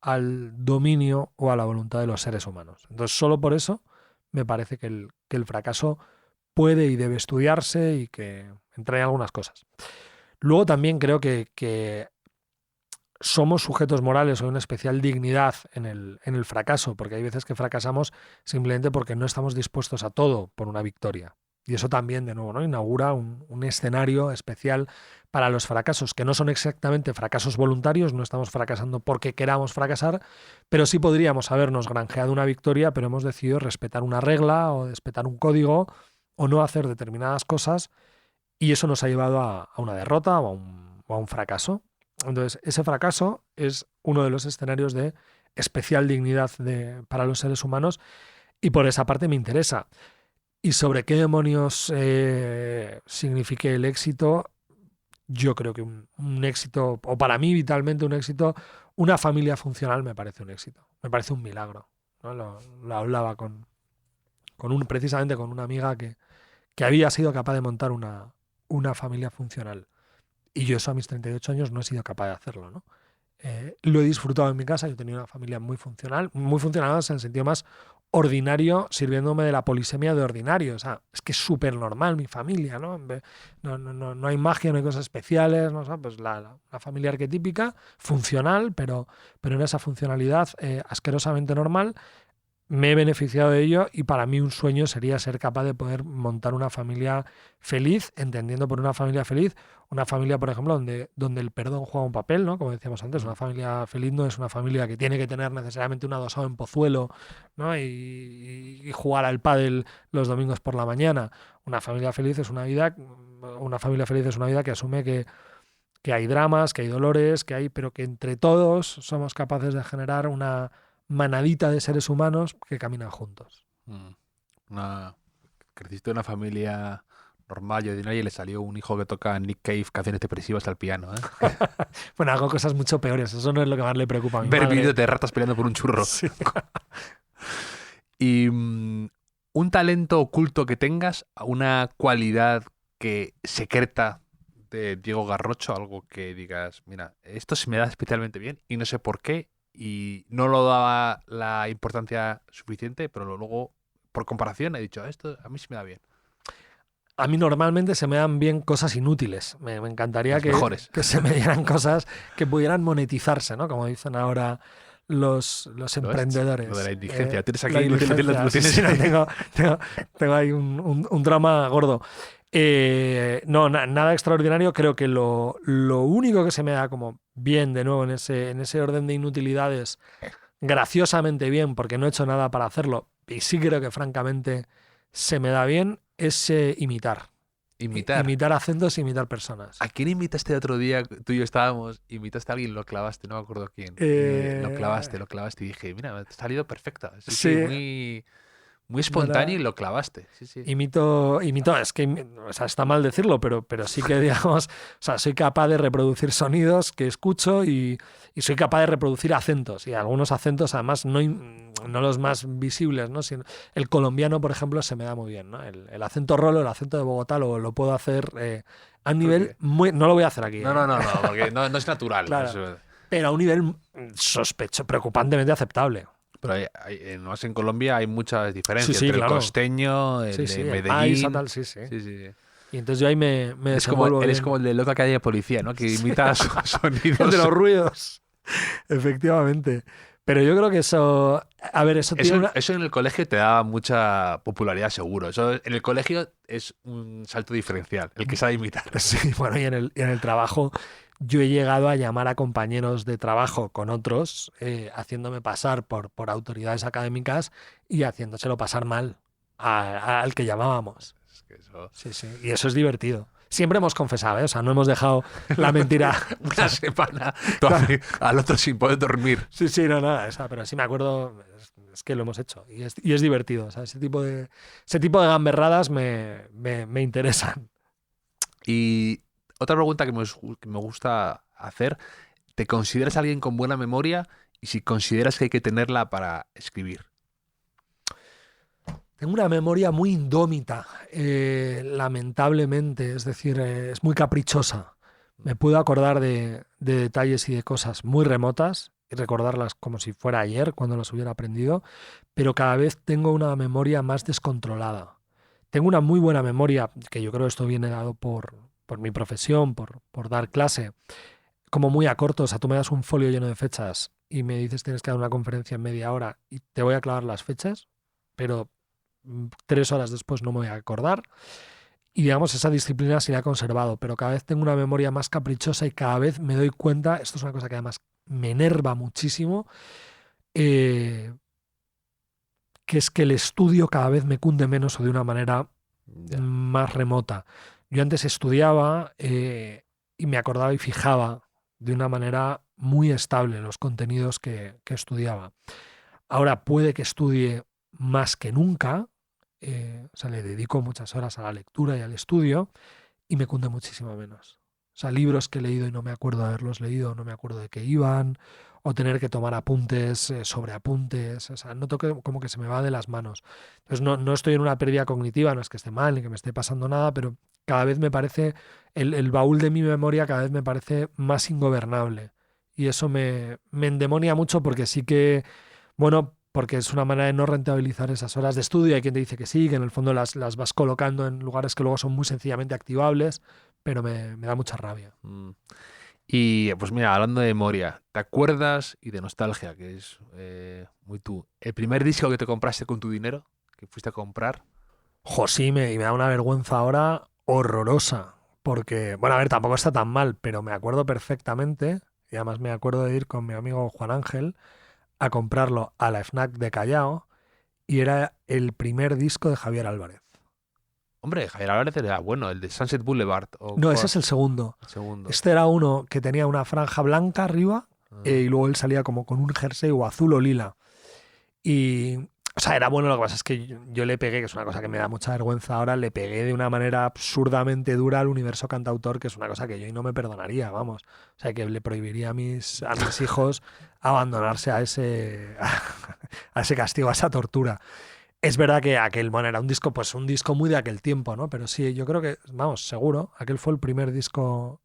al dominio o a la voluntad de los seres humanos. Entonces, solo por eso me parece que el fracaso puede y debe estudiarse y que entra en algunas cosas. Luego también creo que somos sujetos morales o hay una especial dignidad en el fracaso, porque hay veces que fracasamos simplemente porque no estamos dispuestos a todo por una victoria. Y eso también, de nuevo, ¿no? Inaugura un escenario especial para los fracasos, que no son exactamente fracasos voluntarios, no estamos fracasando porque queramos fracasar, pero sí podríamos habernos granjeado una victoria, pero hemos decidido respetar una regla o respetar un código o no hacer determinadas cosas, y eso nos ha llevado a una derrota o a un fracaso. Entonces, ese fracaso es uno de los escenarios de especial dignidad para los seres humanos, y por esa parte me interesa. Y sobre qué demonios signifique el éxito, yo creo que un éxito, o para mí vitalmente un éxito, una familia funcional me parece un éxito, me parece un milagro, ¿no? Lo hablaba precisamente con una amiga que había sido capaz de montar una familia funcional. Y yo eso a mis 38 años no he sido capaz de hacerlo, ¿no? Lo he disfrutado en mi casa, yo tenía una familia muy funcional en el sentido más ordinario, sirviéndome de la polisemia de ordinario. O sea, es que es súper normal mi familia, ¿no? No hay magia, no hay cosas especiales, ¿no? O sea, pues la familia arquetípica, funcional, pero en esa funcionalidad asquerosamente normal. Me he beneficiado de ello, y para mí un sueño sería ser capaz de poder montar una familia feliz, entendiendo por una familia feliz una familia, por ejemplo, donde el perdón juega un papel, ¿no? Como decíamos antes, una familia feliz no es una familia que tiene que tener necesariamente un adosado en Pozuelo, ¿no? y jugar al pádel los domingos por la mañana. Una familia feliz es una vida que asume que hay dramas, que hay dolores, pero que entre todos somos capaces de generar una manadita de seres humanos que caminan juntos. Creciste en una familia normal y ordinaria y le salió un hijo que toca Nick Cave canciones depresivas al piano, ¿eh? Bueno, hago cosas mucho peores, eso no es lo que más le preocupa a mi madre. Ver vídeos de ratas peleando por un churro. Sí. Y un talento oculto que tengas, una cualidad secreta de Diego Garrocho, algo que digas, mira, esto se me da especialmente bien y no sé por qué, y no lo daba la importancia suficiente, pero luego, por comparación, he dicho, esto a mí se me da bien. A mí normalmente se me dan bien cosas inútiles. Me encantaría que se me dieran cosas que pudieran monetizarse, ¿no? Como dicen ahora los emprendedores. Lo de la indigencia. Tienes aquí tengo ahí un drama gordo. Nada extraordinario. Creo que lo único que se me da como bien, de nuevo, en ese orden de inutilidades, graciosamente bien, porque no he hecho nada para hacerlo, y sí creo que francamente se me da bien, es imitar. Imitar acentos, imitar personas. ¿A quién invitaste el otro día? Tú y yo estábamos, invitaste a alguien, lo clavaste, no me acuerdo quién. Lo clavaste y dije, mira, me ha salido perfecta. Sí. Muy espontáneo y lo clavaste. Sí. Imito, es que o sea, está mal decirlo, pero sí que, digamos, o sea, soy capaz de reproducir sonidos que escucho y soy capaz de reproducir acentos. Y algunos acentos, además, no los más visibles, ¿no? Sino el colombiano, por ejemplo, se me da muy bien, ¿no? El acento rolo, el acento de Bogotá lo puedo hacer a un nivel muy... No lo voy a hacer aquí. No, porque no es natural. Claro, eso. Pero a un nivel preocupantemente aceptable. Pero más en Colombia hay muchas diferencias. Pero claro. El costeño, el de Medellín. Sí. Sí. Y entonces yo ahí me eres como el de Loca Calle de Policía, ¿no? Que imita sonidos. El de los ruidos. Efectivamente. Pero yo creo que eso... A ver, eso en el colegio te da mucha popularidad, seguro. Eso en el colegio es un salto diferencial, el que sabe imitar. Sí, bueno, y en el trabajo... Yo he llegado a llamar a compañeros de trabajo con otros, haciéndome pasar por autoridades académicas y haciéndoselo pasar mal al que llamábamos. Es que eso... Sí. Y eso es divertido. Siempre hemos confesado, ¿eh? O sea, no hemos dejado la mentira. Una semana al otro sin poder dormir. Sí, no, nada. Pero sí me acuerdo, es que lo hemos hecho. Y es divertido. O sea, ese tipo de gamberradas me interesan. Y... Otra pregunta que me gusta hacer, ¿te consideras alguien con buena memoria? Y si consideras que hay que tenerla para escribir. Tengo una memoria muy indómita, lamentablemente, es decir, es muy caprichosa. Me puedo acordar de detalles y de cosas muy remotas y recordarlas como si fuera ayer, cuando las hubiera aprendido, pero cada vez tengo una memoria más descontrolada. Tengo una muy buena memoria, que yo creo que esto viene dado por mi profesión, por dar clase, como muy a corto. O sea, tú me das un folio lleno de fechas y me dices tienes que dar una conferencia en media hora y te voy a clavar las fechas, pero 3 horas después no me voy a acordar. Y digamos, esa disciplina se la ha conservado, pero cada vez tengo una memoria más caprichosa y cada vez me doy cuenta, esto es una cosa que además me enerva muchísimo, que es que el estudio cada vez me cunde menos o de una manera más remota. Yo antes estudiaba y me acordaba y fijaba de una manera muy estable los contenidos que estudiaba. Ahora puede que estudie más que nunca, o sea, le dedico muchas horas a la lectura y al estudio y me cunde muchísimo menos. O sea, libros que he leído y no me acuerdo de haberlos leído, no me acuerdo de qué iban, o tener que tomar apuntes sobre apuntes. O sea, noto que como que se me va de las manos. Entonces no estoy en una pérdida cognitiva, no es que esté mal ni que me esté pasando nada, pero cada vez me parece, el baúl de mi memoria cada vez me parece más ingobernable. Y eso me endemonia mucho porque sí que, bueno, porque es una manera de no rentabilizar esas horas de estudio. Hay quien te dice que sí, que en el fondo las vas colocando en lugares que luego son muy sencillamente activables, pero me da mucha rabia. Y pues mira, hablando de memoria, ¿te acuerdas? Y de nostalgia, que es muy tú. ¿El primer disco que te compraste con tu dinero? ¿Que fuiste a comprar? Sí, me da una vergüenza ahora horrorosa. Porque, bueno, a ver, tampoco está tan mal, pero me acuerdo perfectamente, y además me acuerdo de ir con mi amigo Juan Ángel a comprarlo a la FNAC de Callao, y era el primer disco de Javier Álvarez. Hombre, Javier Álvarez era bueno, el de Sunset Boulevard. No, ese es el segundo. Este era uno que tenía una franja blanca arriba y luego él salía como con un jersey o azul o lila. Y, o sea, era bueno. Lo que pasa es que yo le pegué, que es una cosa que me da mucha vergüenza ahora, le pegué de una manera absurdamente dura al universo cantautor, que es una cosa que yo no me perdonaría, vamos. O sea, que le prohibiría a mis hijos abandonarse a ese castigo, a esa tortura. Es verdad que aquel, bueno, era un disco muy de aquel tiempo, ¿no? Pero sí, yo creo que, vamos, seguro, aquel fue el primer disco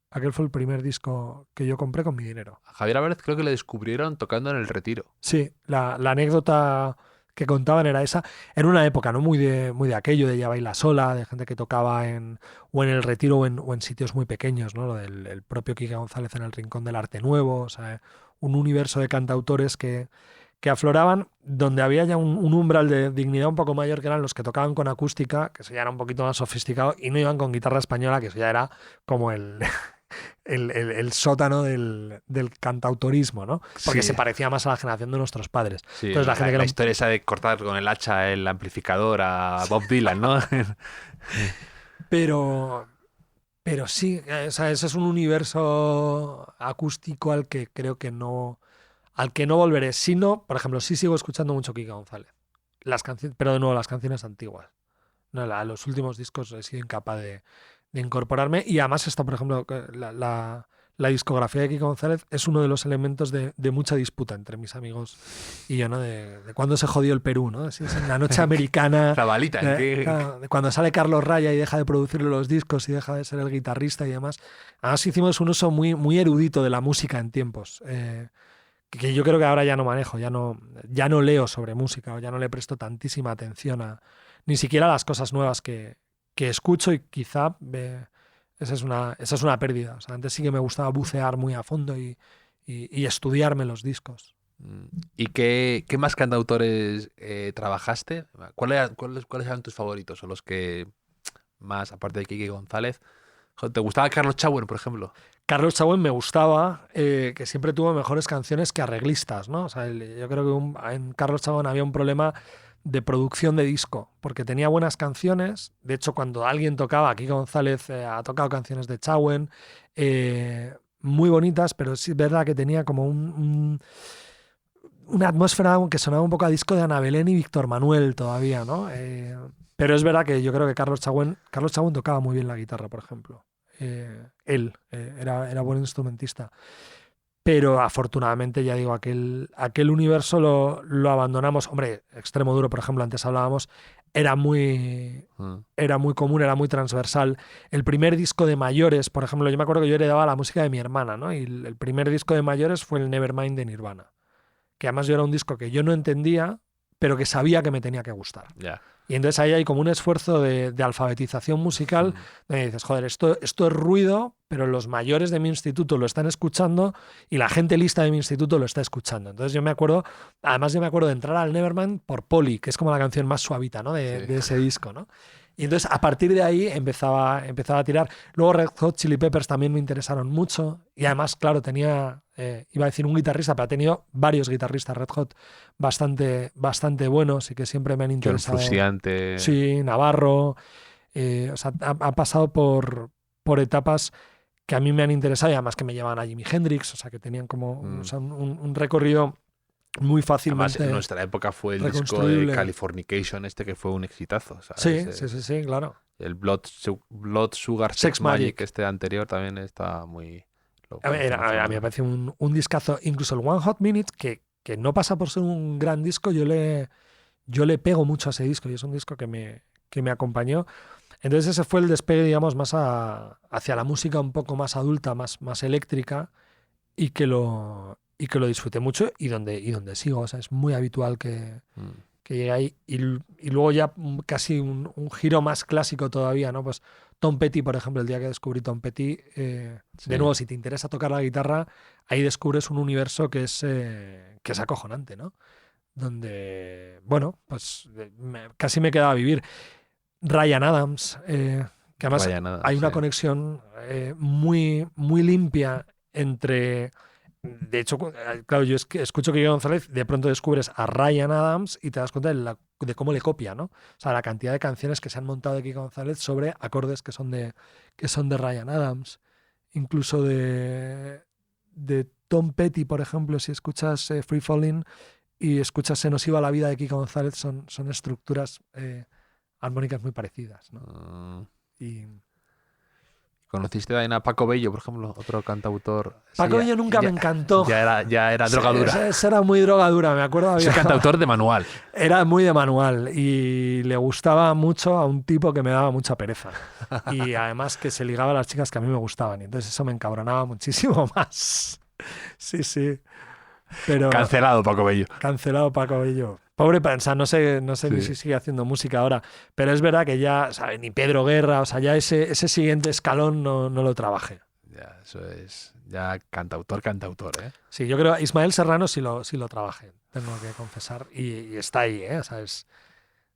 que yo compré con mi dinero. A Javier Álvarez creo que le descubrieron tocando en El Retiro. Sí, la anécdota que contaban era esa. En una época, ¿no? Muy de aquello, de Ya Baila Sola, de gente que tocaba o en El Retiro o en sitios muy pequeños, ¿no? Lo del el propio Quique González en el Rincón del Arte Nuevo, o sea, un universo de cantautores que afloraban, donde había ya un umbral de dignidad un poco mayor, que eran los que tocaban con acústica, que eso ya era un poquito más sofisticado, y no iban con guitarra española, que eso ya era como el sótano del cantautorismo, ¿no? Porque se parecía más a la generación de nuestros padres. Sí, entonces, la historia esa de cortar con el hacha el amplificador a Bob Dylan, ¿no? Pero sí, o sea, ese es un universo acústico al que creo que no, al que no volveré. Si no, por ejemplo, sí sigo escuchando mucho Kike González. Las canciones, pero de nuevo, las canciones antiguas. No, los últimos discos he sido incapaz de incorporarme. Y además está, por ejemplo, la discografía de Kike González es uno de los elementos de mucha disputa entre mis amigos y yo, ¿no? De cuándo se jodió el Perú, ¿no? Si es en la noche americana. La balita, Claro, de cuando sale Carlos Raya y deja de producirle los discos y deja de ser el guitarrista y demás. Además hicimos un uso muy, muy erudito de la música en tiempos. Que yo creo que ahora ya no manejo, ya no leo sobre música, o ya no le presto tantísima atención ni siquiera a las cosas nuevas que escucho, y quizá esa es una pérdida. O sea, antes sí que me gustaba bucear muy a fondo y estudiarme los discos. ¿Y qué más cantautores trabajaste? ¿Cuáles eran tus favoritos o los que más, aparte de Kike González? ¿Te gustaba Carlos Chauen, por ejemplo? Carlos Chauen me gustaba, que siempre tuvo mejores canciones que arreglistas, ¿no? O sea, yo creo que en Carlos Chauen había un problema de producción de disco, porque tenía buenas canciones. De hecho, cuando alguien tocaba, aquí González ha tocado canciones de Chauen, muy bonitas, pero sí es verdad que tenía como una atmósfera que sonaba un poco a disco de Ana Belén y Víctor Manuel todavía, ¿no? Pero es verdad que yo creo que Carlos Chauen tocaba muy bien la guitarra, por ejemplo. Él era buen instrumentista. Pero afortunadamente, ya digo, aquel universo lo abandonamos. Hombre, Extremo Duro, por ejemplo, antes hablábamos, era muy común, era muy transversal. El primer disco de Mayores, por ejemplo, yo me acuerdo que yo heredaba la música de mi hermana, ¿no? Y el primer disco de Mayores fue el Nevermind de Nirvana. Que además yo era un disco que yo no entendía, pero que sabía que me tenía que gustar. Ya. Y entonces ahí hay como un esfuerzo de alfabetización musical, donde dices, joder, esto es ruido, pero los mayores de mi instituto lo están escuchando y la gente lista de mi instituto lo está escuchando. Entonces yo me acuerdo de entrar al Nevermind por Polly, que es como la canción más suavita, ¿no? de ese disco, ¿no? Y entonces a partir de ahí empezaba a tirar. Luego Red Hot Chili Peppers también me interesaron mucho, y además, claro, tenía, iba a decir un guitarrista, pero ha tenido varios guitarristas Red Hot bastante buenos y que siempre me han interesado. John Frusciante. Sí, Navarro. O sea, ha pasado por etapas que a mí me han interesado, y además que me llevaban a Jimi Hendrix, o sea, que tenían como o sea, un recorrido muy fácilmente. Además, en nuestra época fue el disco de Californication, que fue un exitazo, ¿sabes? Sí, claro. El Blood Sugar Sex Magic, anterior, también está muy... A mí me parece un discazo. Incluso el One Hot Minute, que no pasa por ser un gran disco, yo le pego mucho a ese disco, y es un disco que me acompañó. Entonces ese fue el despegue, digamos, más hacia la música un poco más adulta, más eléctrica, y que lo disfruté mucho, y donde sigo. O sea, es muy habitual que llegue ahí. Y luego ya casi un giro más clásico todavía, ¿no? Pues Tom Petty, por ejemplo, el día que descubrí Tom Petty, de nuevo, si te interesa tocar la guitarra, ahí descubres un universo que es acojonante, ¿no? Donde, bueno, pues casi me quedaba a vivir. Ryan Adams, que además hay una conexión muy, muy limpia entre... De hecho, claro, yo escucho que Kike González, de pronto descubres a Ryan Adams y te das cuenta de cómo le copia, ¿no? O sea, la cantidad de canciones que se han montado de Kike González sobre acordes que son de Ryan Adams. Incluso de Tom Petty, por ejemplo, si escuchas Free Falling y escuchas Se nos iba la vida de Kike González, son estructuras armónicas muy parecidas, ¿no? Y... ¿Conociste también a Paco Bello, por ejemplo, otro cantautor? Paco Bello nunca me encantó. Ya era drogadura. Esa era muy drogadura, me acuerdo. Es cantautor de manual. Era muy de manual, y le gustaba mucho a un tipo que me daba mucha pereza. Y además que se ligaba a las chicas que a mí me gustaban. Y entonces eso me encabronaba muchísimo más. Sí. Pero Cancelado Paco Bello. Cancelado Paco Bello. Pobre, o sea, no sé ni si sigue haciendo música ahora, pero es verdad que ya, ¿sabes? Ni Pedro Guerra, o sea, ya ese siguiente escalón no lo trabajé. Ya, eso es ya cantautor, ¿eh? Sí, yo creo que Ismael Serrano sí lo trabajé, tengo que confesar, y está ahí, ¿eh? O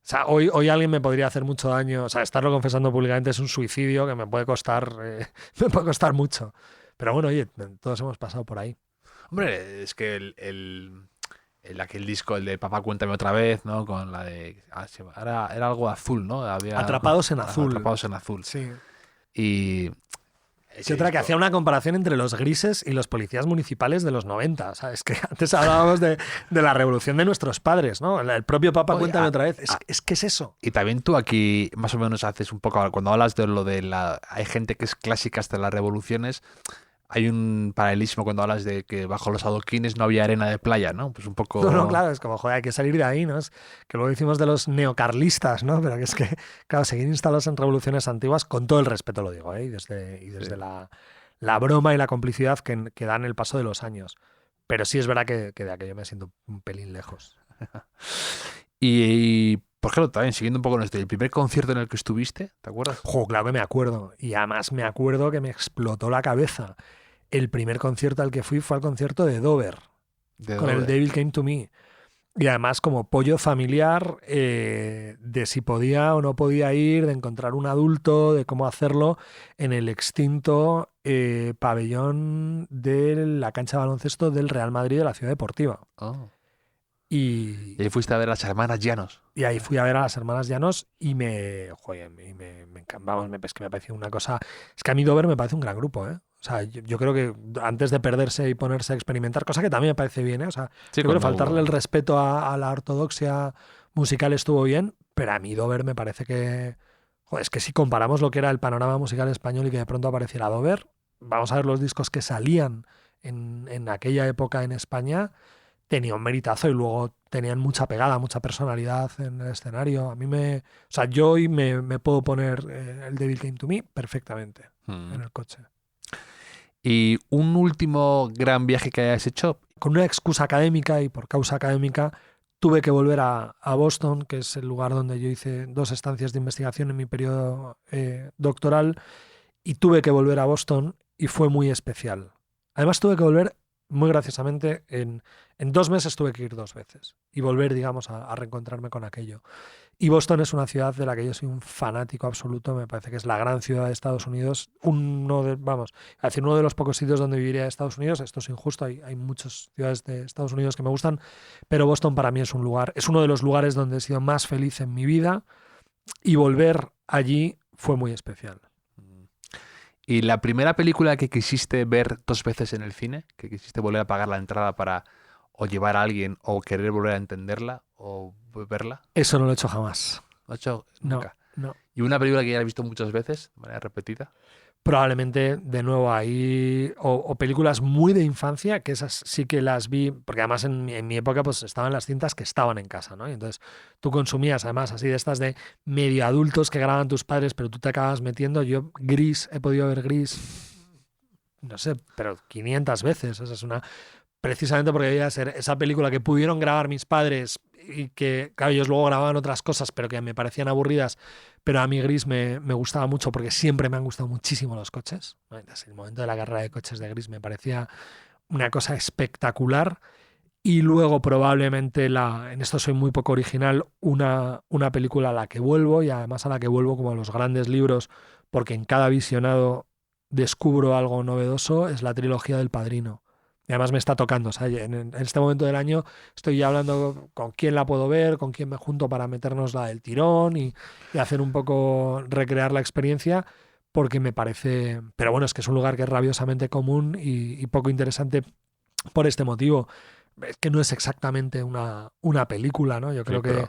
sea, hoy alguien me podría hacer mucho daño, o sea, estarlo confesando públicamente es un suicidio que me puede costar mucho. Pero bueno, oye, todos hemos pasado por ahí. Hombre, es que aquel disco, el de Papá Cuéntame Otra Vez, ¿no? Con la de... Era algo azul, ¿no? Atrapados en azul. Atrapados en azul. Sí. Y... Sí, otra que hacía una comparación entre los grises y los policías municipales de los 90. O sea, es que antes hablábamos de la revolución de nuestros padres, ¿no? El propio Papá Cuéntame Otra Vez. Es que es eso. Y también tú aquí más o menos haces un poco, cuando hablas de lo de la... Hay gente que es clásica hasta las revoluciones, hay un paralelismo cuando hablas de que bajo los adoquines no había arena de playa, ¿no? Pues un poco... No, claro, es como, joder, hay que salir de ahí, ¿no? Es que luego decimos de los neocarlistas, ¿no? Pero que es que, claro, seguir instalados en revoluciones antiguas, con todo el respeto lo digo, ¿eh? Y desde Sí. la broma y la complicidad que dan el paso de los años. Pero sí es verdad que de aquello me siento un pelín lejos. Y por ejemplo, también siguiendo un poco nuestro, el primer concierto en el que estuviste, ¿te acuerdas? Jo, claro que me acuerdo. Y además me acuerdo que me explotó la cabeza. El primer concierto al que fui fue al concierto de Dover, con el Devil Came to Me. Y además como pollo familiar de si podía o no podía ir, de encontrar un adulto, de cómo hacerlo en el extinto pabellón de la cancha de baloncesto del Real Madrid de la Ciudad Deportiva. Oh. Y Y ahí fuiste a ver a las hermanas Llanos. ahí fui a ver a las hermanas Llanos y es que me pareció una cosa... Es que a mí Dover me parece un gran grupo, ¿eh? O sea, yo creo que antes de perderse y ponerse a experimentar, cosa que también me parece bien, ¿eh? O sea, Sí, yo creo que faltarle el respeto a la ortodoxia musical estuvo bien, pero a mí Dover me parece que... Joder, es que si comparamos lo que era el panorama musical español y que de pronto apareciera Dover, vamos a ver los discos que salían en aquella época en España, tenía un meritazo y luego tenían mucha pegada, mucha personalidad en el escenario. O sea, yo hoy me puedo poner el Devil Came to Me perfectamente en el coche. Y un último gran viaje que hayas hecho. Con una excusa académica y por causa académica tuve que volver a Boston, que es el lugar donde yo hice 2 estancias de investigación en mi periodo doctoral, y tuve que volver a Boston y fue muy especial. Además tuve que volver muy graciosamente, en 2 meses tuve que ir 2 veces y volver, digamos, a reencontrarme con aquello. Y Boston es una ciudad de la que yo soy un fanático absoluto, me parece que es la gran ciudad de Estados Unidos, uno de los pocos sitios donde viviría de Estados Unidos. Esto es injusto, hay muchas ciudades de Estados Unidos que me gustan, pero Boston para mí es uno de los lugares donde he sido más feliz en mi vida y volver allí fue muy especial. ¿Y la primera película que quisiste ver 2 veces en el cine? ¿Que quisiste volver a pagar la entrada para o llevar a alguien o querer volver a entenderla o verla? Eso no lo he hecho jamás. ¿No he hecho nunca? No. ¿Y una película que ya has visto muchas veces, de manera repetida? Probablemente, de nuevo, ahí o películas muy de infancia, que esas sí que las vi, porque además en mi época pues estaban las cintas que estaban en casa, ¿no? Y entonces tú consumías, además, así de estas de medio adultos que graban tus padres, pero tú te acabas metiendo. Yo Gris, he podido ver Gris, no sé, pero 500 veces. Esa es una... Precisamente porque debía ser esa película que pudieron grabar mis padres y que, claro, ellos luego grababan otras cosas, pero que me parecían aburridas. Pero a mí Gris me gustaba mucho porque siempre me han gustado muchísimo los coches. El momento de la carrera de coches de Gris me parecía una cosa espectacular. Y luego probablemente, en esto soy muy poco original, una película a la que vuelvo, y además a la que vuelvo como a los grandes libros, porque en cada visionado descubro algo novedoso, es la trilogía del Padrino. Y además me está tocando, o sea, en este momento del año estoy ya hablando con quién la puedo ver, con quién me junto para meternos la del tirón y hacer un poco, recrear la experiencia, porque me parece... Pero bueno, es que es un lugar que es rabiosamente común y poco interesante por este motivo. Es que no es exactamente una película, ¿no? Yo creo que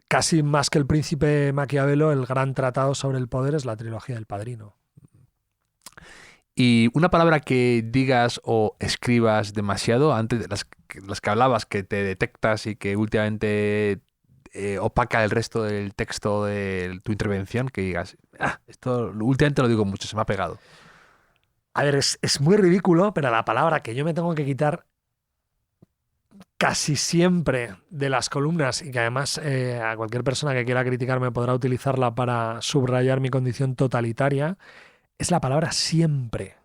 casi más que El Príncipe Maquiavelo, el gran tratado sobre el poder es la trilogía del Padrino. Y una palabra que digas o escribas demasiado, antes de las que hablabas, que te detectas y que últimamente opaca el resto del texto de tu intervención, que digas, esto últimamente lo digo mucho, se me ha pegado. A ver, es muy ridículo, pero la palabra que yo me tengo que quitar casi siempre de las columnas, y que además a cualquier persona que quiera criticarme podrá utilizarla para subrayar mi condición totalitaria, es la palabra siempre.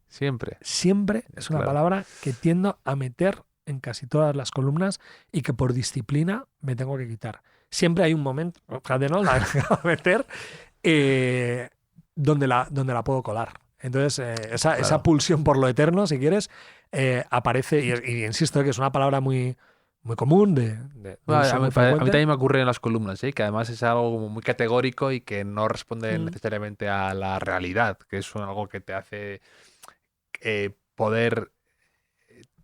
Siempre. Siempre es una palabra que tiendo a meter en casi todas las columnas y que por disciplina me tengo que quitar. Siempre hay un momento, fíjate, ¿no? La voy a meter donde la puedo colar. Entonces, esa Claro. pulsión por lo eterno, si quieres, aparece, y insisto que es una palabra muy, muy común, de Bueno, uso a mí, muy a mí frecuente. también me ocurre en las columnas, ¿eh? Que además es algo como muy categórico y que no responde Mm. necesariamente a la realidad, que es algo que te hace poder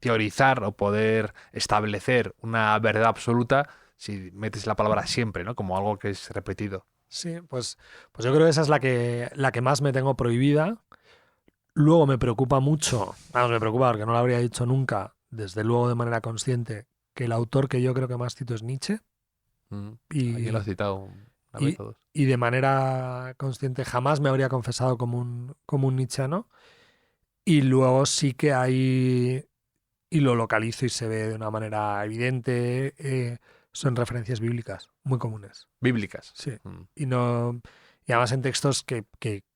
teorizar o poder establecer una verdad absoluta si metes la palabra siempre, ¿no? Como algo que es repetido. Sí, pues yo creo que esa es la que más me tengo prohibida. Luego me preocupa mucho, vamos, me preocupa porque no lo habría dicho nunca, desde luego de manera consciente, que el autor que yo creo que más cito es Nietzsche. Mm. Aquí lo Y, has citado una vez y, o dos. y de manera consciente jamás me habría confesado como un nietzscheano. Y luego sí que hay, y lo localizo y se ve de una manera evidente, son referencias bíblicas muy comunes. Bíblicas. Sí. Mm. Y no, y además en textos que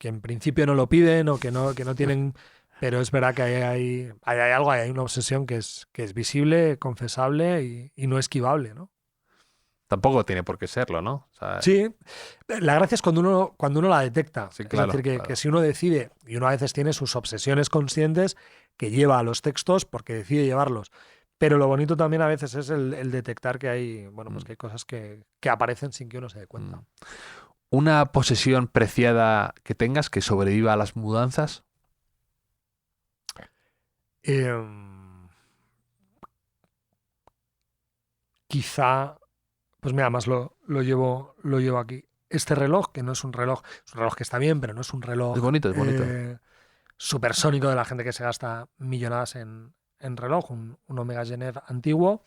en principio no lo piden o que no tienen, pero es verdad que hay algo, hay una obsesión que es visible, confesable y no esquivable, ¿no? Tampoco tiene por qué serlo, ¿no? O sea, Sí, la gracia es cuando uno la detecta. sí, Es decir, claro, que claro. si uno decide, y uno a veces tiene sus obsesiones conscientes que lleva a los textos porque decide llevarlos. Pero lo bonito también a veces es el detectar que hay, bueno, pues Mm, que hay cosas que aparecen sin que uno se dé mm. cuenta. Una posesión preciada que tengas que sobreviva a las mudanzas. Em, Quizá, pues mira, más lo llevo aquí. Este reloj, que no es un reloj que está bien, pero no es un Es reloj bonito, es bonito. supersónico de la gente que se gasta millonadas en reloj, un Omega Genève antiguo.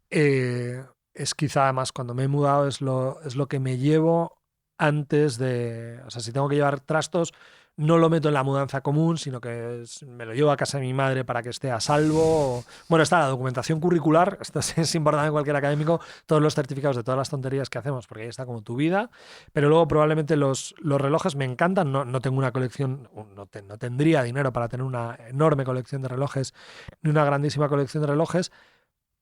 Es quizá además cuando me he mudado es lo que me llevo antes de, o sea, si tengo que llevar trastos, no lo meto en la mudanza común, sino que me lo llevo a casa de mi madre para que esté a salvo. Bueno, está la documentación curricular, esto es importante en cualquier académico, todos los certificados de todas las tonterías que hacemos, porque ahí está como tu vida, pero luego probablemente los relojes me encantan, no tengo una colección, no tendría dinero para tener una enorme colección de relojes, ni una grandísima colección de relojes.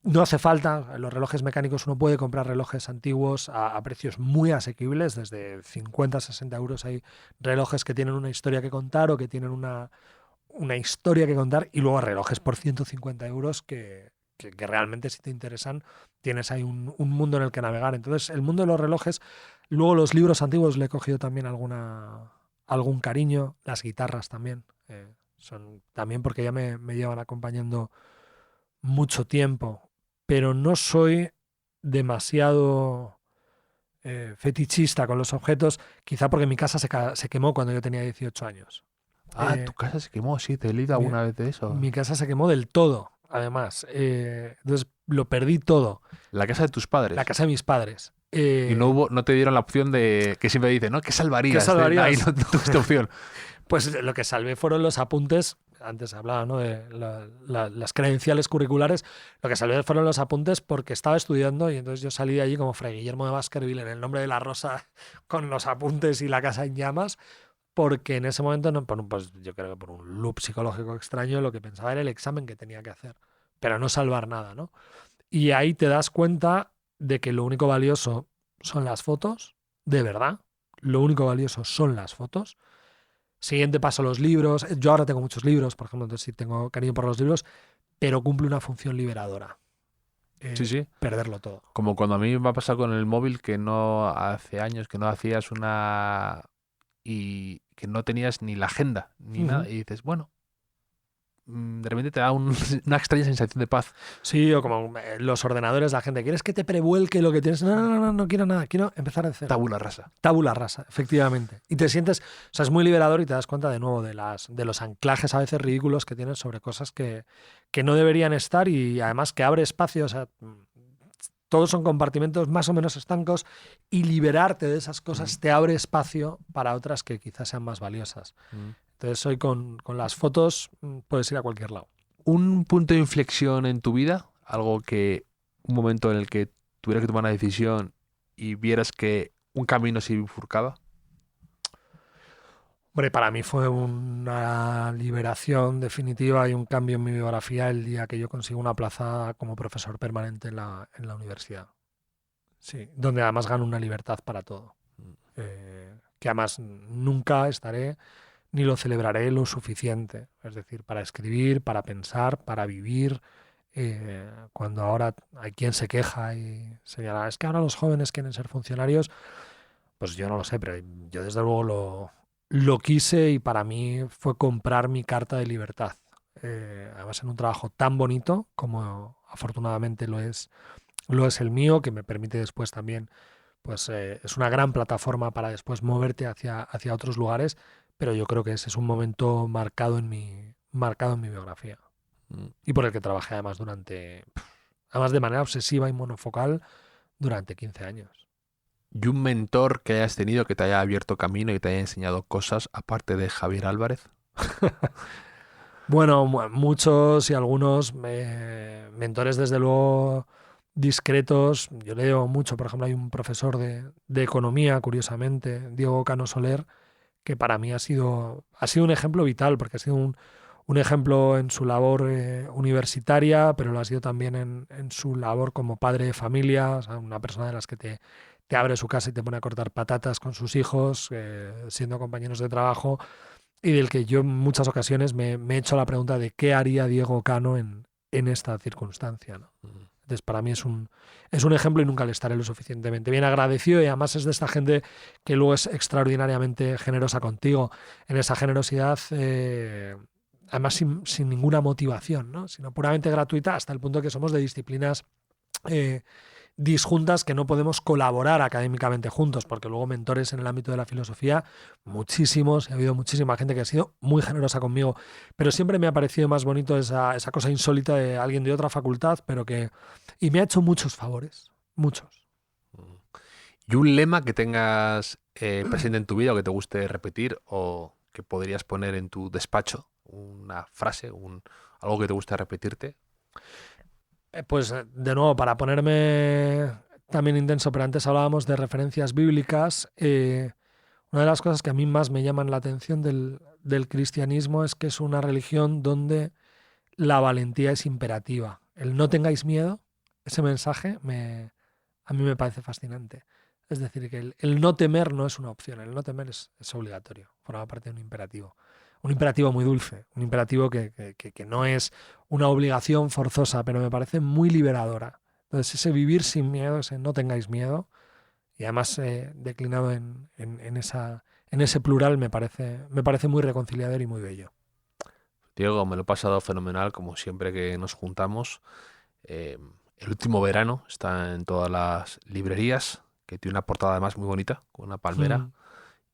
No hace falta, en los relojes mecánicos uno puede comprar relojes antiguos a precios muy asequibles, desde 50 a 60 euros hay relojes que tienen una historia que contar o que tienen una historia que contar y luego relojes por 150 euros que realmente si te interesan tienes ahí un mundo en el que navegar. Entonces el mundo de los relojes, luego los libros antiguos le he cogido también algún cariño, las guitarras también, son también porque ya me llevan acompañando mucho tiempo, pero no soy demasiado fetichista con los objetos, quizá porque mi casa se quemó cuando yo tenía 18 años. Ah, tu casa se quemó, sí, te he leído Mi, alguna vez de eso. mi casa se quemó del todo, además. Entonces lo perdí todo. La casa de tus La padres. casa de mis padres. Y no te dieron la opción de que siempre dicen, ¿no? ¿Qué ¿Qué salvarías? Ahí salvarías? no tuviste opción. Pues lo que salvé fueron los apuntes. Antes hablaba, ¿no?, de las credenciales curriculares. Lo que salvé fueron los apuntes porque estaba estudiando y entonces yo salí de allí como Fray Guillermo de Baskerville en El nombre de la rosa con los apuntes y la casa en llamas, porque en ese momento, no, pues yo creo que por un loop psicológico extraño, lo que pensaba era el examen que tenía que hacer, pero no salvar nada, ¿no? Y ahí te das cuenta de que lo único valioso son las fotos, de verdad. Lo único valioso son las fotos. Siguiente paso, los libros. Yo ahora tengo muchos libros, por ejemplo, entonces sí tengo cariño por los libros, pero cumple una función liberadora. Sí, sí. Perderlo todo. Como cuando a mí me ha pasado con el móvil que no hace años que no hacías una y que no tenías ni la agenda ni nada y dices, bueno, de repente te da una extraña sensación de paz. Sí, o como los ordenadores, la gente, ¿quieres que te prevuelque lo que tienes? No quiero nada, quiero empezar de cero. Tabula rasa. Tabula rasa, efectivamente. Y te sientes, o sea, es muy liberador y te das cuenta de nuevo de los anclajes a veces ridículos que tienes sobre cosas que no deberían estar y además que abre espacio, o sea, todos son compartimentos más o menos estancos y liberarte de esas cosas te abre espacio para otras que quizás sean más valiosas. Entonces hoy con las fotos puedes ir a cualquier lado. Un punto de inflexión en tu vida, un momento en el que tuvieras que tomar una decisión y vieras que un camino se bifurcaba. Hombre, para mí fue una liberación definitiva y un cambio en mi biografía el día que yo consigo una plaza como profesor permanente en la universidad. Sí, donde además gano una libertad para todo. Que además nunca estaré ni lo celebraré lo suficiente. Es decir, para escribir, para pensar, para vivir. Cuando ahora hay quien se queja y señala, es que ahora los jóvenes quieren ser funcionarios, pues yo no lo sé, pero yo desde luego lo quise y para mí fue comprar mi carta de libertad. Además en un trabajo tan bonito como afortunadamente lo es el mío, que me permite después también, pues es una gran plataforma para después moverte hacia otros lugares, pero yo creo que ese es un momento marcado en mi biografía y por el que trabajé además además de manera obsesiva y monofocal durante 15 años. ¿Y un mentor que hayas tenido que te haya abierto camino y te haya enseñado cosas aparte de Javier Álvarez? Bueno, muchos y algunos mentores desde luego discretos. Yo leo mucho, por ejemplo, hay un profesor de economía, curiosamente, Diego Cano Soler, que para mí ha sido un ejemplo vital, porque ha sido un ejemplo en su labor universitaria, pero lo ha sido también en su labor como padre de familia, o sea, una persona de las que te abre su casa y te pone a cortar patatas con sus hijos, siendo compañeros de trabajo, y del que yo en muchas ocasiones me he hecho la pregunta de qué haría Diego Cano en esta circunstancia, ¿no? Entonces, para mí es un ejemplo y nunca le estaré lo suficientemente bien agradecido, y además es de esta gente que luego es extraordinariamente generosa contigo. En esa generosidad, además sin ninguna motivación, ¿no? Sino puramente gratuita, hasta el punto que somos de disciplinas disjuntas, que no podemos colaborar académicamente juntos, porque luego mentores en el ámbito de la filosofía, muchísimos, ha habido muchísima gente que ha sido muy generosa conmigo, pero siempre me ha parecido más bonito esa cosa insólita de alguien de otra facultad, y me ha hecho muchos favores, muchos. ¿Y un lema que tengas presente en tu vida o que te guste repetir o que podrías poner en tu despacho? Una frase, algo que te guste repetirte. Pues de nuevo, para ponerme también intenso, pero antes hablábamos de referencias bíblicas. Una de las cosas que a mí más me llaman la atención del cristianismo es que es una religión donde la valentía es imperativa. El no tengáis miedo, ese mensaje a mí me parece fascinante. Es decir, que el no temer no es una opción, el no temer es obligatorio, forma parte de un imperativo. Un imperativo muy dulce, un imperativo que no es una obligación forzosa, pero me parece muy liberadora. Entonces, ese vivir sin miedo, ese no tengáis miedo, y además declinado en ese plural, me parece muy reconciliador y muy bello. Diego, me lo he pasado fenomenal, como siempre que nos juntamos. El último verano está en todas las librerías, que tiene una portada además muy bonita, con una palmera.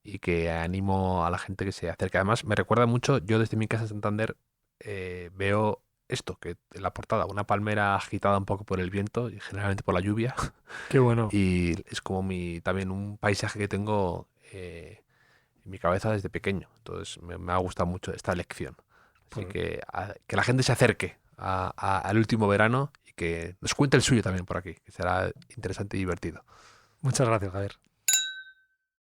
Y que animo a la gente que se acerque. Además, me recuerda mucho, yo desde mi casa en Santander veo esto, que en la portada, una palmera agitada un poco por el viento y generalmente por la lluvia. Qué bueno. Y es como también un paisaje que tengo en mi cabeza desde pequeño. Entonces me ha gustado mucho esta lección. Así que la gente se acerque al último verano y que nos cuente el suyo también por aquí, que será interesante y divertido. Muchas gracias, Javier.